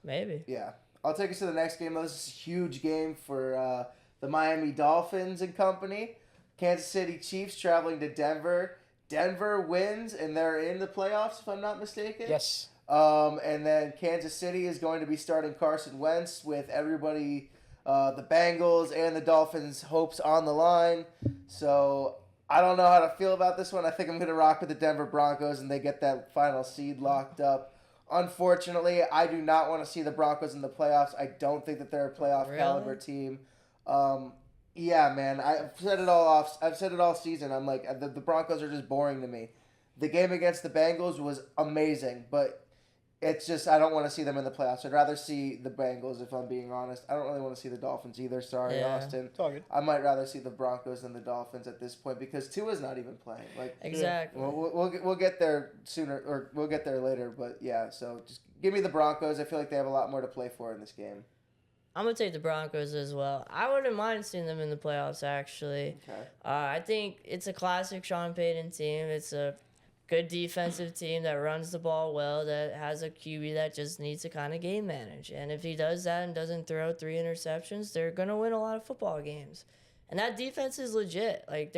[SPEAKER 2] Maybe.
[SPEAKER 3] Yeah. I'll take us to the next game. This is a huge game for the Miami Dolphins and company. Kansas City Chiefs traveling to Denver. Denver wins, and they're in the playoffs, if I'm not mistaken.
[SPEAKER 1] yes,
[SPEAKER 3] And then Kansas City is going to be starting Carson Wentz with everybody, the Bengals and the Dolphins' hopes on the line. So I don't know how to feel about this one. I think I'm going to rock with the Denver Broncos, and they get that final seed locked up. Unfortunately, I do not want to see the Broncos in the playoffs. I don't think that they're a playoff caliber team. Yeah, man, I've said it all season. I'm like, the Broncos are just boring to me. The game against the Bengals was amazing, but it's just I don't want to see them in the playoffs. I'd rather see the Bengals, if I'm being honest. I don't really want to see the Dolphins either. Sorry,
[SPEAKER 2] Yeah.
[SPEAKER 3] Austin.
[SPEAKER 1] it's all good.
[SPEAKER 3] I might rather see the Broncos than the Dolphins at this point because Tua's not even playing. Like,
[SPEAKER 2] Exactly.
[SPEAKER 3] we'll get there sooner, or we'll get there later. But yeah, so just give me the Broncos. I feel like they have a lot more to play for in this game.
[SPEAKER 2] I'm gonna take the Broncos as well. I wouldn't mind seeing them in the playoffs. Actually,
[SPEAKER 3] Okay.
[SPEAKER 2] I think it's a classic Sean Payton team. It's a good defensive team that runs the ball well, that has a QB that just needs to kind of game manage. And if he does that and doesn't throw 3 interceptions, they're gonna win a lot of football games. And that defense is legit. Like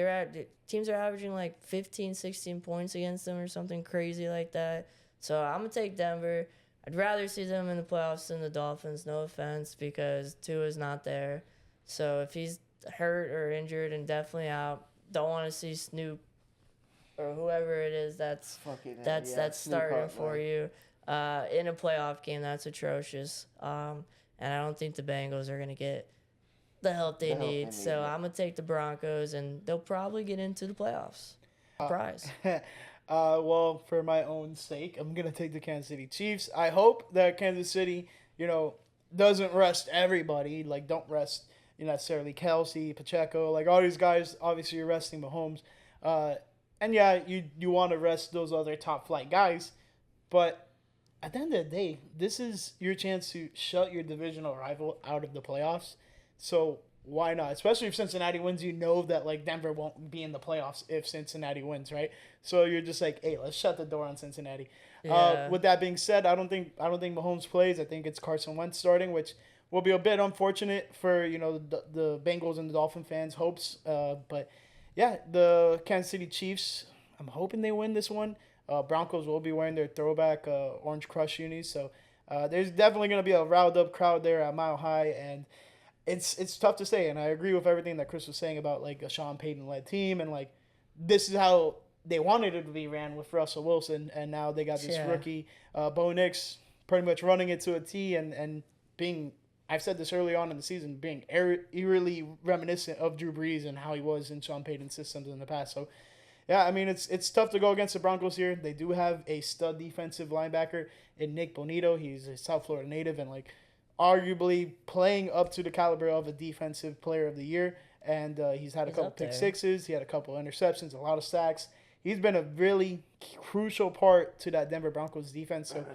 [SPEAKER 2] teams are averaging like 15, 16 points against them or something crazy like that. So I'm gonna take Denver. I'd rather see them in the playoffs than the Dolphins, no offense, because Tua's not there. So if he's hurt or injured and definitely out, don't want to see Snoop or whoever it is that's
[SPEAKER 3] Snoop
[SPEAKER 2] starting
[SPEAKER 3] Hunt,
[SPEAKER 2] for
[SPEAKER 3] man.
[SPEAKER 2] you in a playoff game. That's atrocious. And I don't think the Bengals are going to get the help they need. So I'm going to take the Broncos, and they'll probably get into the playoffs. Surprise.
[SPEAKER 1] Well, for my own sake, I'm going to take the Kansas City Chiefs. I hope that Kansas City, doesn't rest everybody. Like, don't rest, necessarily Kelsey, Pacheco, like all these guys. Obviously, you're resting Mahomes, and yeah, you want to rest those other top flight guys, but at the end of the day, this is your chance to shut your divisional rival out of the playoffs. So why not? Especially if Cincinnati wins, you know that like Denver won't be in the playoffs if Cincinnati wins, right? So you're just like, hey, let's shut the door on Cincinnati.
[SPEAKER 2] Yeah.
[SPEAKER 1] With that being said, I don't think Mahomes plays. I think it's Carson Wentz starting, which will be a bit unfortunate for the Bengals and the Dolphin fans' hopes. But yeah, the Kansas City Chiefs. I'm hoping they win this one. Broncos will be wearing their throwback Orange Crush unis, so there's definitely going to be a riled up crowd there at Mile High, and it's tough to say. And I agree with everything that Chris was saying about like a Sean Payton led team, and like this is how they wanted it to be ran with Russell Wilson, and now they got this rookie Bo Nix pretty much running it to a T, and being, I've said this early on in the season, being eerily reminiscent of Drew Brees and how he was in Sean Payton's systems in the past. So yeah, I mean, it's tough to go against the Broncos here. They do have a stud defensive linebacker in Nick Bonito. He's a South Florida native and, like, arguably playing up to the caliber of a defensive player of the year. And he's had a couple pick sixes. He had a couple interceptions, a lot of sacks. He's been a really crucial part to that Denver Broncos defense. So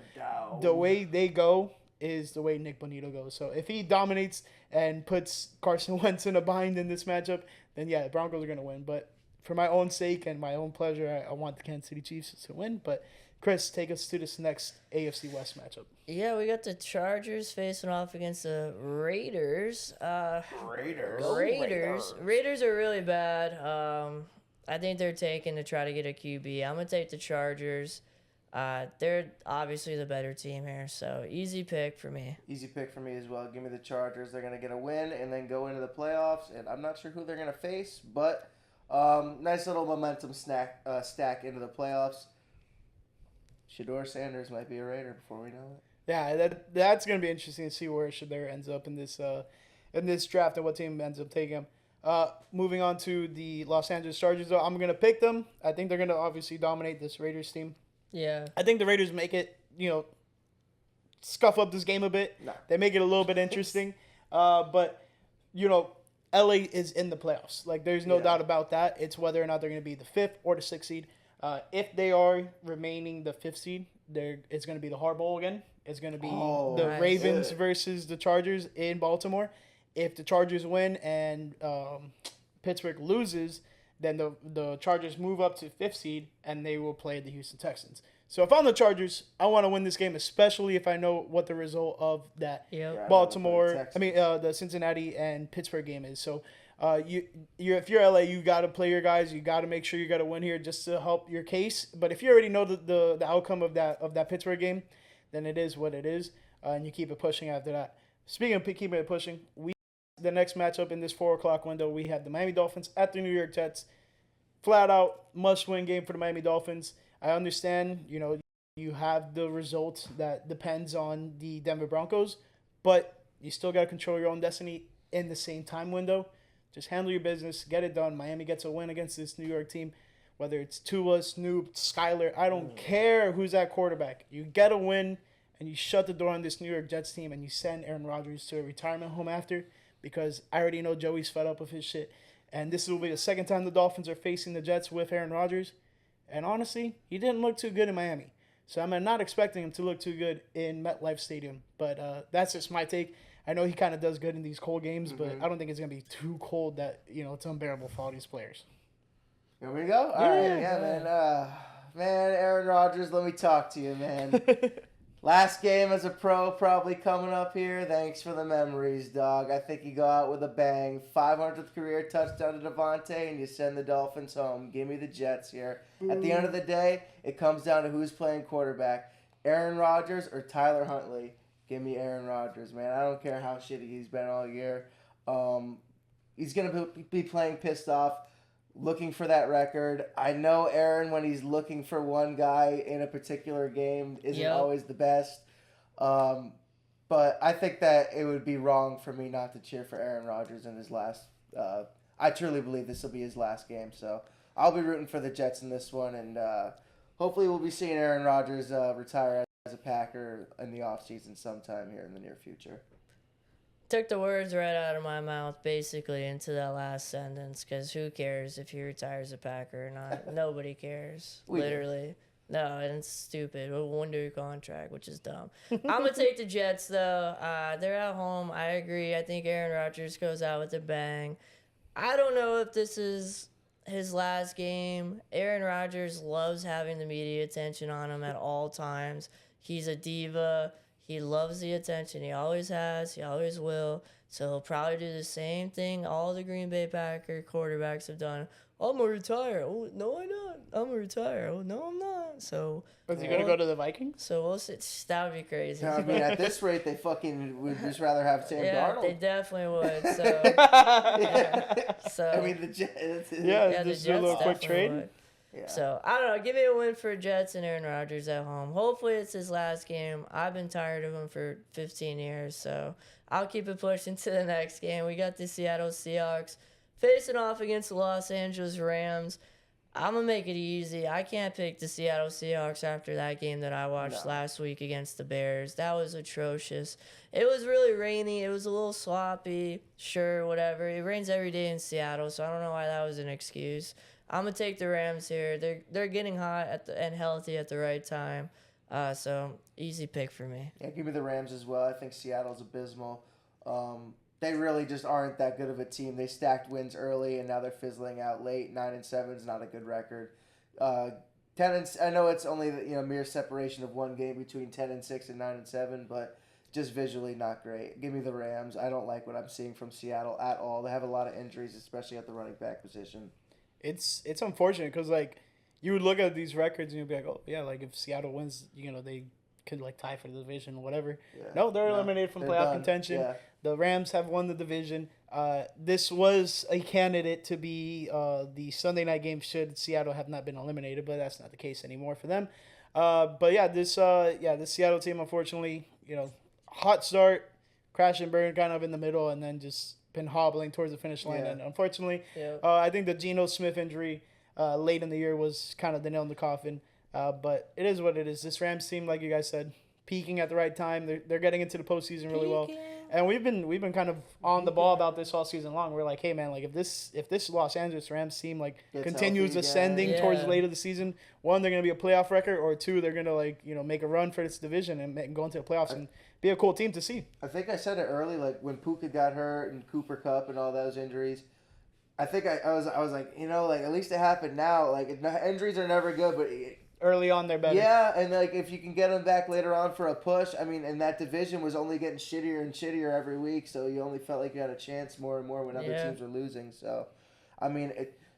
[SPEAKER 1] the way they go is the way Nick Bonito goes. So if he dominates and puts Carson Wentz in a bind in this matchup, then, yeah, the Broncos are going to win. But for my own sake and my own pleasure, I want the Kansas City Chiefs to win. But, Chris, take us to this next AFC West matchup.
[SPEAKER 2] Yeah, we got the Chargers facing off against the Raiders. Raiders are really bad. I think they're taking to try to get a QB. I'm going to take the Chargers. They're obviously the better team here, so easy pick for me.
[SPEAKER 3] Easy pick for me as well. Give me the Chargers. They're going to get a win and then go into the playoffs. And I'm not sure who they're going to face, but nice little momentum stack into the playoffs. Shedeur Sanders might be a Raider before we know it.
[SPEAKER 1] Yeah, that's going to be interesting to see where Shedeur ends up in this draft and what team ends up taking him. Moving on to the Los Angeles Chargers, though, I'm going to pick them. I think they're going to obviously dominate this Raiders team.
[SPEAKER 2] Yeah.
[SPEAKER 1] I think the Raiders make it, scuff up this game a bit.
[SPEAKER 3] No.
[SPEAKER 1] They make it a little bit interesting. But, LA is in the playoffs. Like, there's no doubt about that. It's whether or not they're going to be the 5th or the 6th seed. If they are remaining the 5th seed, it's going to be the Hard Bowl again. It's going to be the Ravens versus the Chargers in Baltimore. If the Chargers win and Pittsburgh loses, then the Chargers move up to 5th seed, and they will play the Houston Texans. So if I'm the Chargers, I want to win this game, especially if I know what the result of that the Cincinnati and Pittsburgh game is. So if you're LA, you got to play your guys. You got to make sure you got to win here just to help your case. But if you already know the outcome of that Pittsburgh game, then it is what it is, and you keep it pushing after that. Speaking of keeping it pushing, the next matchup in this 4 o'clock window, we have the Miami Dolphins at the New York Jets. Flat out must-win game for the Miami Dolphins. I understand, you have the result that depends on the Denver Broncos, but you still got to control your own destiny in the same time window. Just handle your business, get it done. Miami gets a win against this New York team, whether it's Tua, Snoop, Skyler. I don't care who's at quarterback. You get a win, and you shut the door on this New York Jets team, and you send Aaron Rodgers to a retirement home after, because I already know Joey's fed up with his shit. And this will be the second time the Dolphins are facing the Jets with Aaron Rodgers. And honestly, he didn't look too good in Miami. So I'm not expecting him to look too good in MetLife Stadium. But that's just my take. I know he kind of does good in these cold games, but I don't think it's going to be too cold that, it's unbearable for all these players.
[SPEAKER 3] Here we go? All right, man. Man, Aaron Rodgers, let me talk to you, man. Last game as a pro probably coming up here. Thanks for the memories, dog. I think you go out with a bang. 500th career touchdown to Devontae, and you send the Dolphins home. Give me the Jets here. At the end of the day, it comes down to who's playing quarterback. Aaron Rodgers or Tyler Huntley. Give me Aaron Rodgers, man. I don't care how shitty he's been all year. He's going to be playing pissed off, looking for that record. I know Aaron, when he's looking for one guy in a particular game, isn't always the best. But I think that it would be wrong for me not to cheer for Aaron Rodgers in his last. I truly believe this will be his last game. So I'll be rooting for the Jets in this one. And hopefully we'll be seeing Aaron Rodgers retire as a Packer in the offseason sometime here in the near future.
[SPEAKER 2] Took the words right out of my mouth, basically, into that last sentence. Because who cares if he retires a Packer or not? Nobody cares. Literally. No, and it's stupid. A 1-year contract, which is dumb. I'm going to take the Jets, though. They're at home. I agree. I think Aaron Rodgers goes out with a bang. I don't know if this is his last game. Aaron Rodgers loves having the media attention on him at all times. He's a diva. He loves the attention. He always has. He always will. So he'll probably do the same thing all the Green Bay Packer quarterbacks have done. I'm going to retire. Oh, no, I'm not. I'm going to retire. Oh, no, I'm not. So
[SPEAKER 1] is he going to go to the Vikings?
[SPEAKER 2] So we'll see. That would be crazy.
[SPEAKER 3] I mean, at this rate, they fucking would just rather have Sam Darnold.
[SPEAKER 2] They definitely would. So, yeah. So
[SPEAKER 3] I mean, the Jets.
[SPEAKER 1] Yeah, just do a little quick trade.
[SPEAKER 2] Would. Yeah. So, I don't know. Give me a win for Jets and Aaron Rodgers at home. Hopefully, it's his last game. I've been tired of him for 15 years, so I'll keep it pushing to the next game. We got the Seattle Seahawks facing off against the Los Angeles Rams. I'm going to make it easy. I can't pick the Seattle Seahawks after that game that I watched last week against the Bears. That was atrocious. It was really rainy. It was a little sloppy. Sure, whatever. It rains every day in Seattle, so I don't know why that was an excuse. I'm going to take the Rams here. They're getting hot and healthy at the right time. So, easy pick for me.
[SPEAKER 3] Yeah, give me the Rams as well. I think Seattle's abysmal. They really just aren't that good of a team. They stacked wins early, and now they're fizzling out late. 9-7 is not a good record. 10 I know it's only mere separation of one game between 10-6 and 9-7, but just visually not great. Give me the Rams. I don't like what I'm seeing from Seattle at all. They have a lot of injuries, especially at the running back position.
[SPEAKER 1] It's unfortunate because you would look at these records and you'd be like, oh yeah, if Seattle wins, they could tie for the division or whatever. Yeah. No, they're eliminated from playoff contention. Yeah. The Rams have won the division. This was a candidate to be the Sunday night game should Seattle have not been eliminated, but that's not the case anymore for them. But yeah, this Seattle team, unfortunately, hot start, crash and burn kind of in the middle, and then just been hobbling towards the finish line. Yeah. And unfortunately, I think the Geno Smith injury late in the year was kind of the nail in the coffin. But it is what it is. This Rams team, like you guys said, peaking at the right time. They're getting into the postseason really well. And we've been kind of on the ball about this all season long. We're like, hey man, if this Los Angeles Rams team continues ascending towards the late of the season, one, they're gonna be a playoff record, or two, they're gonna make a run for this division and go into the playoffs and be a cool team to see.
[SPEAKER 3] I think I said it early, when Puka got hurt and Cooper Kupp and all those injuries. I think I was like, at least it happened now. Injuries are never good, but
[SPEAKER 1] early on they're better.
[SPEAKER 3] Yeah, and if you can get them back later on for a push, I mean, and that division was only getting shittier and shittier every week, so you only felt like you had a chance more and more when other teams were losing. So, I mean,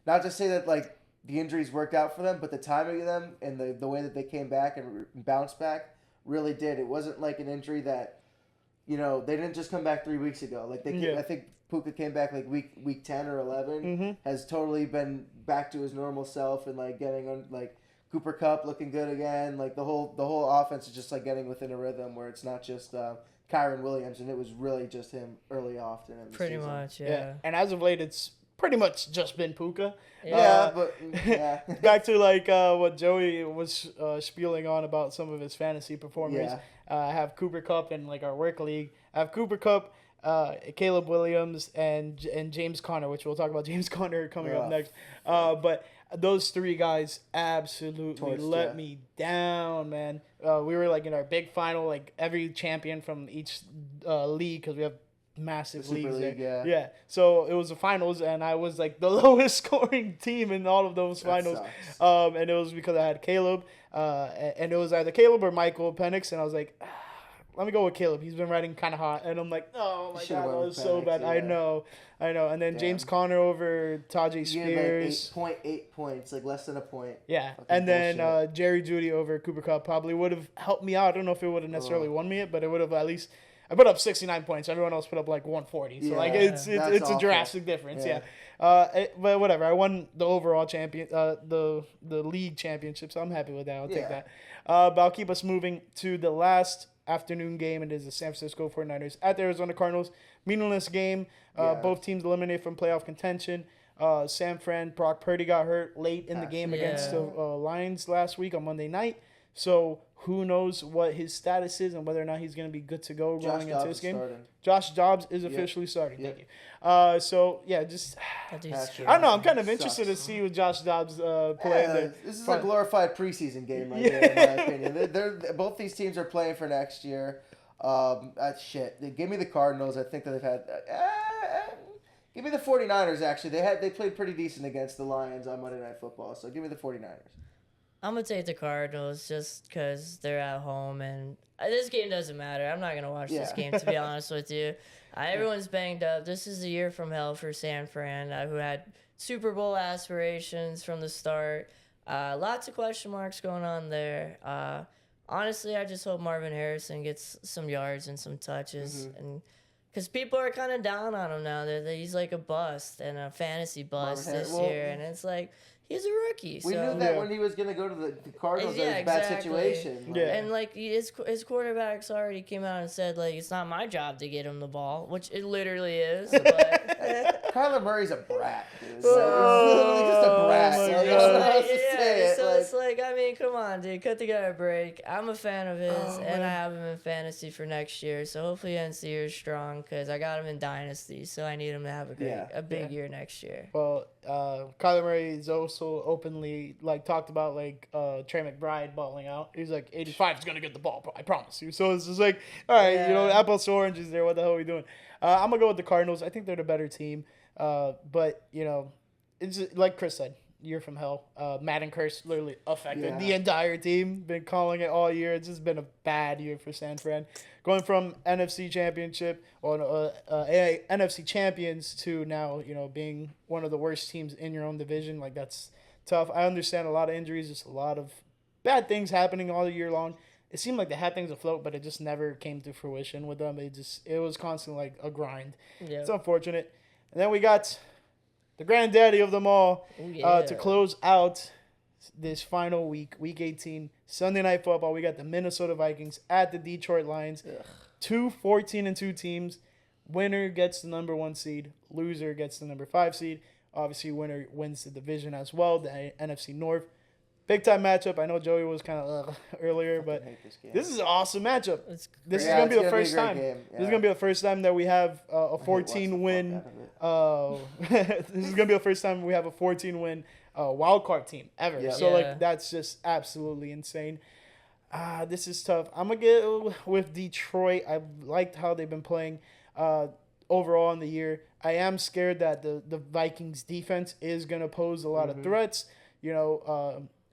[SPEAKER 3] not to say that the injuries worked out for them, but the timing of them and the way that they came back and bounced back really did. It wasn't like an injury that, they didn't just come back 3 weeks ago. I think Puka came back week 10 or 11, has totally been back to his normal self and getting on Cooper Kupp looking good again. The whole offense is just getting within a rhythm where it's not just Kyron Williams, and it was really just him early often in the
[SPEAKER 2] pretty
[SPEAKER 3] season.
[SPEAKER 2] Much, yeah.
[SPEAKER 1] And as of late, it's pretty much just been Puka.
[SPEAKER 3] Back
[SPEAKER 1] to what Joey was spieling on about some of his fantasy performers.
[SPEAKER 3] Yeah.
[SPEAKER 1] I have Cooper Kupp in our work league. I have Cooper Kupp, Caleb Williams, and James Conner, which we'll talk about James Conner coming up next. But those three guys absolutely let me down, man. We were in our big final, every champion from each league, because we have massive leagues there. Yeah. So it was the finals, and I was the lowest scoring team in all of those finals. And it was because I had Caleb, and it was either Caleb or Michael Penix, and I was like, let me go with Caleb. He's been riding kind of hot. And I'm like, oh, my God, that was so bad. Yeah. I know. And then James Conner over Tajay Spears.
[SPEAKER 3] 8 points, less than a point.
[SPEAKER 1] Yeah. And then Jerry Jeudy over Cooper Kupp probably would have helped me out. I don't know if it would have necessarily won me it, but it would have at least – I put up 69 points. Everyone else put up 140. So, it's a drastic difference. Yeah. But whatever. I won the overall the league championship, so I'm happy with that. I'll take that. But I'll keep us moving to the last afternoon game. It is the San Francisco 49ers at the Arizona Cardinals. Meaningless game. Both teams eliminated from playoff contention. San Fran, Brock Purdy got hurt late in the game against the Lions last week on Monday night. So who knows what his status is and whether or not he's going to be good to go
[SPEAKER 3] Josh
[SPEAKER 1] going into
[SPEAKER 3] Dobbs
[SPEAKER 1] this
[SPEAKER 3] is
[SPEAKER 1] game.
[SPEAKER 3] starting.
[SPEAKER 1] Josh Dobbs is officially starting.
[SPEAKER 3] Yep.
[SPEAKER 1] Thank you. So yeah, just
[SPEAKER 2] That dude's
[SPEAKER 3] Patrick.
[SPEAKER 2] scary.
[SPEAKER 1] I don't know. I'm kind of interested
[SPEAKER 3] Sucks.
[SPEAKER 1] to see what Josh Dobbs play.
[SPEAKER 3] Yeah, this is a glorified preseason game, right here, in my opinion. They're both these teams are playing for next year. Shit. Give me the Cardinals. I think that they've had. Give me the 49ers. Actually, they played pretty decent against the Lions on Monday Night Football. So give me the 49ers.
[SPEAKER 2] I'm going to take the Cardinals just because they're at home, and this game doesn't matter. I'm not going to watch this game, to be honest with you. Everyone's banged up. This is a year from hell for San Fran, who had Super Bowl aspirations from the start. Lots of question marks going on there. Honestly, I just hope Marvin Harrison gets some yards and some touches, and because people are kind of down on him now. That he's like a bust and a fantasy bust this year, and it's like he's a rookie.
[SPEAKER 3] We knew that when he was going to go to the Cardinals, it was a bad situation.
[SPEAKER 1] Yeah.
[SPEAKER 2] And like his quarterbacks already came out and said like it's not my job to get him the ball, which it literally is. But
[SPEAKER 3] Kyler Murray's a brat, dude. He's literally just a brat.
[SPEAKER 1] my
[SPEAKER 3] Like,
[SPEAKER 1] God.
[SPEAKER 3] I don't know how else to say it.
[SPEAKER 2] so
[SPEAKER 3] Like,
[SPEAKER 2] it's like, I mean, come on, dude, cut the guy a break. I'm a fan of his, and I have him in fantasy for next year. So hopefully, he ends the year strong because I got him in dynasty. So I need him to have a big year next year.
[SPEAKER 1] Well, Kyler Murray is also openly talked about Trey McBride balling out. He's like 85 is gonna get the ball, I promise you. So it's just like, all right, apples to oranges there. What the hell are we doing? I'm gonna go with the Cardinals. I think they're the better team. But it's just, like Chris said, year from hell. Madden curse literally affected the entire team. Been calling it all year. It's just been a bad year for San Fran. Going from NFC championship or NFC champions to now, being one of the worst teams in your own division. Like, that's tough. I understand a lot of injuries, just a lot of bad things happening all year long. It seemed like they had things afloat, but it just never came to fruition with them. It was constantly like a grind.
[SPEAKER 2] Yeah.
[SPEAKER 1] It's unfortunate. And then we got the granddaddy of them all to close out this final week, Week 18, Sunday Night Football. We got the Minnesota Vikings at the Detroit Lions.
[SPEAKER 3] Ugh.
[SPEAKER 1] 2 14-2 teams. Winner gets the number 1 seed. Loser gets the number 5 seed. Obviously, winner wins the division as well, the NFC North. Big time matchup. I know Joey was kind of earlier, but this is an awesome matchup. This is gonna be the first time. This is gonna be the first time that we have a 14-win. This is gonna be the first time we have a 14-win wild card team ever.
[SPEAKER 3] Yeah.
[SPEAKER 1] So that's just absolutely insane. This is tough. I'm gonna get with Detroit. I liked how they've been playing overall in the year. I am scared that the Vikings defense is gonna pose a lot of threats.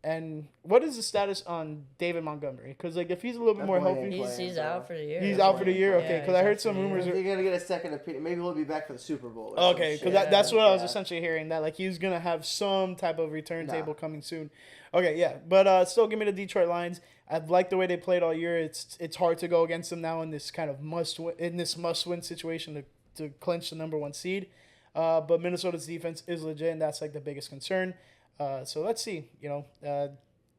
[SPEAKER 1] And what is the status on David Montgomery? Because if he's a little bit more healthy,
[SPEAKER 2] he's out for the year.
[SPEAKER 1] He's out for the year. Okay, because I heard some rumors.
[SPEAKER 3] You're gonna get a second opinion. Maybe he'll be back for the Super Bowl.
[SPEAKER 1] Okay, because that's what I was essentially hearing, that he's gonna have some type of return table coming soon. Okay, yeah, but still, give me the Detroit Lions. I've liked the way they played all year. It's hard to go against them now in this kind of must win situation to clinch the number 1 seed. But Minnesota's defense is legit, and that's the biggest concern. So let's see.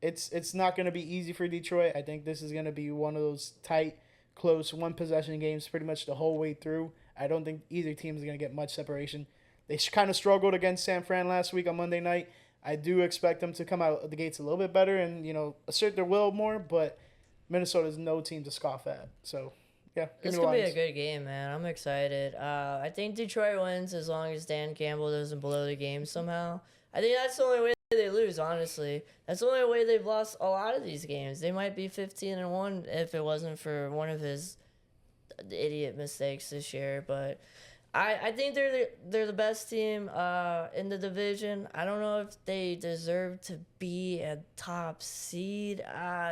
[SPEAKER 1] It's not going to be easy for Detroit. I think this is going to be one of those tight, close, one-possession games pretty much the whole way through. I don't think either team is going to get much separation. They kind of struggled against San Fran last week on Monday night. I do expect them to come out of the gates a little bit better and, assert their will more, but Minnesota's no team to scoff at. So, yeah.
[SPEAKER 2] It's going to be a good game, man. I'm excited. I think Detroit wins as long as Dan Campbell doesn't blow the game somehow. I think that's the only way they lose, honestly. That's the only way they've lost a lot of these games. They might be 15-1 if it wasn't for one of his idiot mistakes this year. But I think they're the best team in the division. I don't know if they deserve to be a top seed.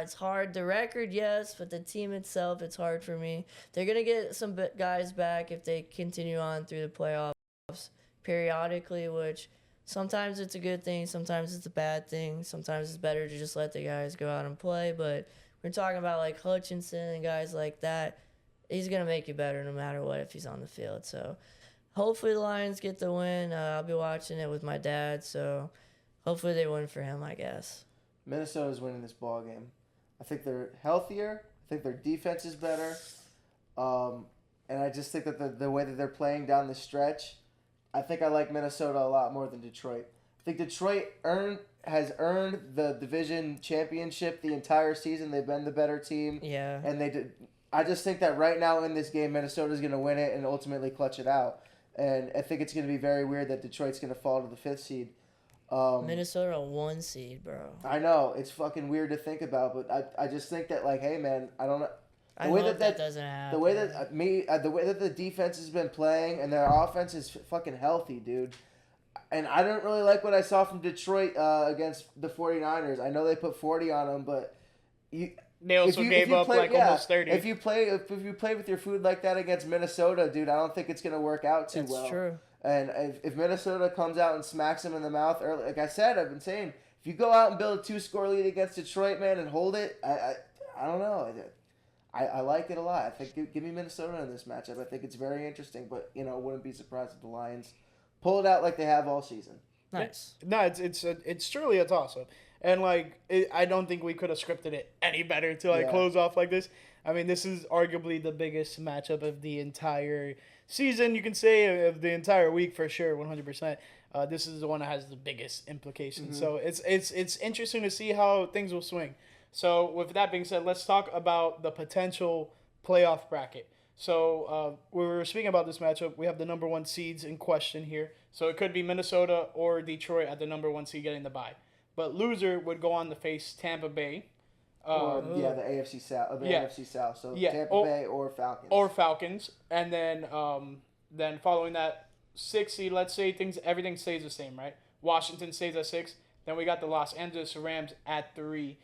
[SPEAKER 2] It's hard. The record, yes, but the team itself, it's hard for me. They're going to get some guys back if they continue on through the playoffs periodically, which sometimes it's a good thing, sometimes it's a bad thing. Sometimes it's better to just let the guys go out and play. But we're talking about Hutchinson and guys like that. He's going to make you better no matter what if he's on the field. So hopefully the Lions get the win. I'll be watching it with my dad. So hopefully they win for him, I guess.
[SPEAKER 3] Minnesota's winning this ball game. I think they're healthier. I think their defense is better. And I just think that the way that they're playing down the stretch, I think I like Minnesota a lot more than Detroit. think Detroit has earned the division championship the entire season. They've been the better team.
[SPEAKER 2] Yeah.
[SPEAKER 3] And I just think that right now in this game, Minnesota's going to win it and ultimately clutch it out. And I think it's going to be very weird that Detroit's going to fall to the 5th seed.
[SPEAKER 2] Minnesota 1 seed, bro.
[SPEAKER 3] I know. It's fucking weird to think about, but I just think that, like, hey, man, I don't know.
[SPEAKER 2] I hope that doesn't happen.
[SPEAKER 3] The way that the defense has been playing and their offense is fucking healthy, dude. And I don't really like what I saw from Detroit against the 49ers. I know they put 40 on them, but
[SPEAKER 1] they also gave up almost 30.
[SPEAKER 3] If you play with your food like that against Minnesota, dude, I don't think it's gonna work out too well.
[SPEAKER 2] That's true.
[SPEAKER 3] And if Minnesota comes out and smacks them in the mouth early, like I said, I've been saying, if you go out and build a 2-score lead against Detroit, man, and hold it, I don't know. I like it a lot. I think give me Minnesota in this matchup. I think it's very interesting, but wouldn't be surprised if the Lions pull it out like they have all season.
[SPEAKER 2] Nice.
[SPEAKER 1] No, it's truly a toss-up. And, I don't think we could have scripted it any better to, close off like this. I mean, this is arguably the biggest matchup of the entire season, you can say, of the entire week for sure, 100%. This is the one that has the biggest implications. Mm-hmm. So it's interesting to see how things will swing. So with that being said, let's talk about the potential playoff bracket. So we were speaking about this matchup. We have the number 1 seeds in question here. So it could be Minnesota or Detroit at the number 1 seed getting the bye. But loser would go on to face Tampa Bay.
[SPEAKER 3] The AFC South. NFC South. So Tampa Bay or Falcons.
[SPEAKER 1] And then following that 6 seed, let's say everything stays the same, right? Washington stays at 6. Then we got the Los Angeles Rams at 3.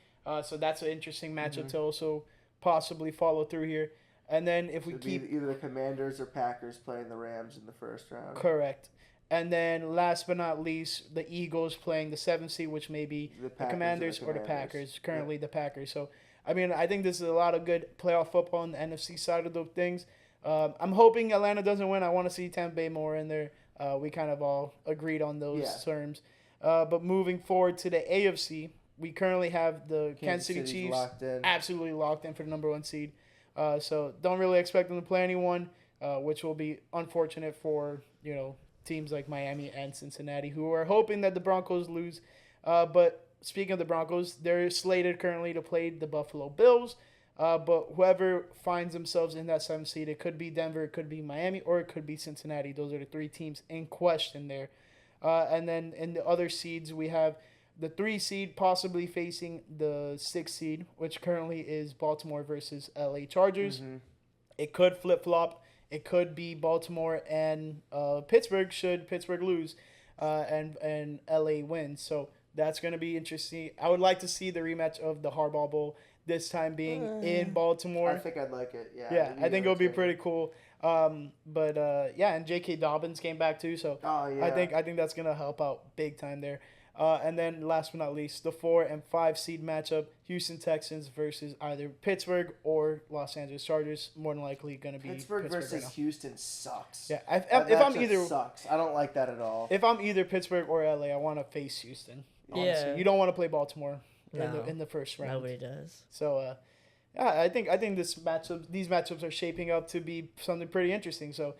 [SPEAKER 1] So that's an interesting matchup to also possibly follow through here. And then if we keep
[SPEAKER 3] either the Commanders or Packers playing the Rams in the first round.
[SPEAKER 1] Correct. And then last but not least, the Eagles playing the 7th seed, which may be the Commanders or the Packers. Currently the Packers. So, I mean, I think this is a lot of good playoff football on the NFC side of the things. I'm hoping Atlanta doesn't win. I want to see Tampa Bay more in there. We kind of all agreed on those terms. But moving forward to the AFC, we currently have the Kansas City Chiefs absolutely locked in for the number 1 seed. So don't really expect them to play anyone, which will be unfortunate for, teams like Miami and Cincinnati, who are hoping that the Broncos lose. But speaking of the Broncos, they're slated currently to play the Buffalo Bills. But whoever finds themselves in that 7th seed, it could be Denver, it could be Miami, or it could be Cincinnati. Those are the 3 teams in question there. And then in the other seeds, we have the 3 seed possibly facing the 6 seed, which currently is Baltimore versus LA Chargers. Mm-hmm. It could flip-flop. It could be Baltimore and Pittsburgh should Pittsburgh lose and LA win. So that's going to be interesting. I would like to see the rematch of the Harbaugh Bowl, this time being in Baltimore.
[SPEAKER 3] I think I'd like it, yeah.
[SPEAKER 1] Yeah, I think it would be pretty cool. And J.K. Dobbins came back too, so I think that's going to help out big time there. And then last but not least, the 4 and 5 seed matchup, Houston Texans versus either Pittsburgh or Los Angeles Chargers. More than likely going to be
[SPEAKER 3] Pittsburgh versus Houston sucks.
[SPEAKER 1] Yeah, if I'm either
[SPEAKER 3] sucks. I don't like that at all.
[SPEAKER 1] If I'm either Pittsburgh or LA, I want to face Houston. Honestly. Yeah, you don't want to play Baltimore in the first round.
[SPEAKER 2] Nobody does.
[SPEAKER 1] So, I think these matchups are shaping up to be something pretty interesting. So.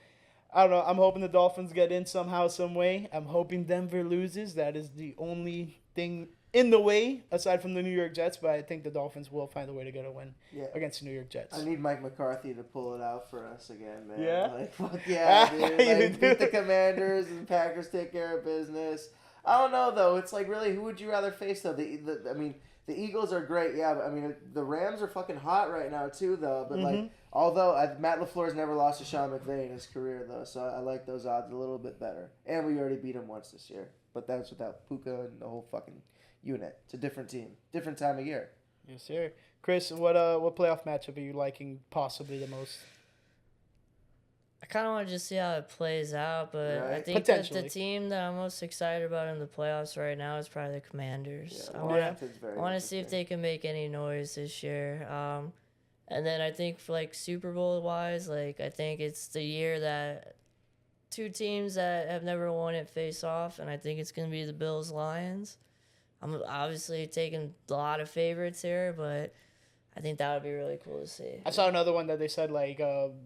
[SPEAKER 1] I don't know. I'm hoping the Dolphins get in somehow, some way. I'm hoping Denver loses. That is the only thing in the way, aside from the New York Jets. But I think the Dolphins will find a way to get a win against the New York Jets.
[SPEAKER 3] I need Mike McCarthy to pull it out for us again, man.
[SPEAKER 1] Yeah?
[SPEAKER 3] Fuck yeah, dude. Beat the Commanders and the Packers take care of business. I don't know, though. It's really, who would you rather face, though? The Eagles are great, yeah. But, the Rams are fucking hot right now, too, though. But, although Matt LaFleur's never lost to Sean McVay in his career, though, so I like those odds a little bit better. And we already beat him once this year. But that's without Puka and the whole fucking unit. It's a different team. Different time of year.
[SPEAKER 1] Yes, sir. Chris, what playoff matchup are you liking possibly the most?
[SPEAKER 2] I kind of want to just see how it plays out, but I think that the team that I'm most excited about in the playoffs right now is probably the Commanders.
[SPEAKER 3] Yeah,
[SPEAKER 2] I want to see if they can make any noise this year. And then I think for Super Bowl wise, I think it's the year that 2 teams that have never won it face off, and I think it's going to be the Bills-Lions. I'm obviously taking a lot of favorites here, but I think that would be really cool to see.
[SPEAKER 1] I saw another one that they said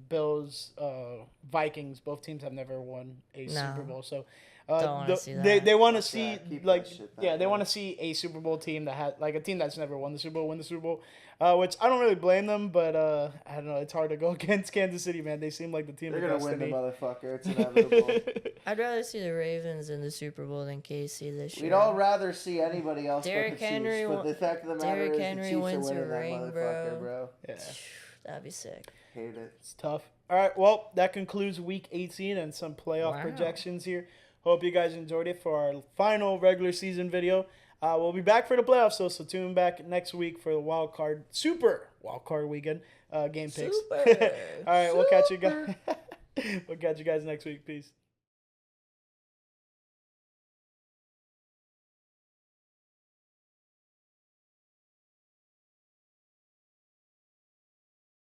[SPEAKER 1] Bills, Vikings. Both teams have never won a Super Bowl, so
[SPEAKER 2] Don't wanna see that.
[SPEAKER 1] They want to
[SPEAKER 3] Fuck
[SPEAKER 1] see
[SPEAKER 3] that. Keep that
[SPEAKER 1] like
[SPEAKER 3] shit that
[SPEAKER 1] yeah, they
[SPEAKER 3] way.
[SPEAKER 1] want to see a Super Bowl team that had like a team that's never won the Super Bowl win the Super Bowl. Which I don't really blame them, but I don't know. It's hard to go against Kansas City, man. They seem like the team
[SPEAKER 3] They're
[SPEAKER 1] of
[SPEAKER 3] gonna win the
[SPEAKER 1] destiny.
[SPEAKER 3] motherfucker. It's inevitable.
[SPEAKER 2] I'd rather see the Ravens in the Super Bowl than KC this year.
[SPEAKER 3] We'd all rather see anybody else
[SPEAKER 2] Derrick
[SPEAKER 3] but the
[SPEAKER 2] Henry
[SPEAKER 3] Chiefs. But the fact of the matter
[SPEAKER 2] Derrick
[SPEAKER 3] is
[SPEAKER 2] Henry
[SPEAKER 3] the Chiefs
[SPEAKER 2] wins
[SPEAKER 3] are
[SPEAKER 2] a
[SPEAKER 3] winning that
[SPEAKER 2] ring,
[SPEAKER 3] motherfucker, bro.
[SPEAKER 1] Yeah,
[SPEAKER 2] That'd be sick.
[SPEAKER 3] Hate it.
[SPEAKER 1] it's tough. All right, well, that concludes Week 18 and some playoff
[SPEAKER 2] Wow.
[SPEAKER 1] projections here. Hope you guys enjoyed it for our final regular season video. We'll be back for the playoffs, so tune back next week for the Super Wild Card weekend game picks.
[SPEAKER 2] Super.
[SPEAKER 1] All right, we'll catch you guys. We'll catch you guys next week. Peace.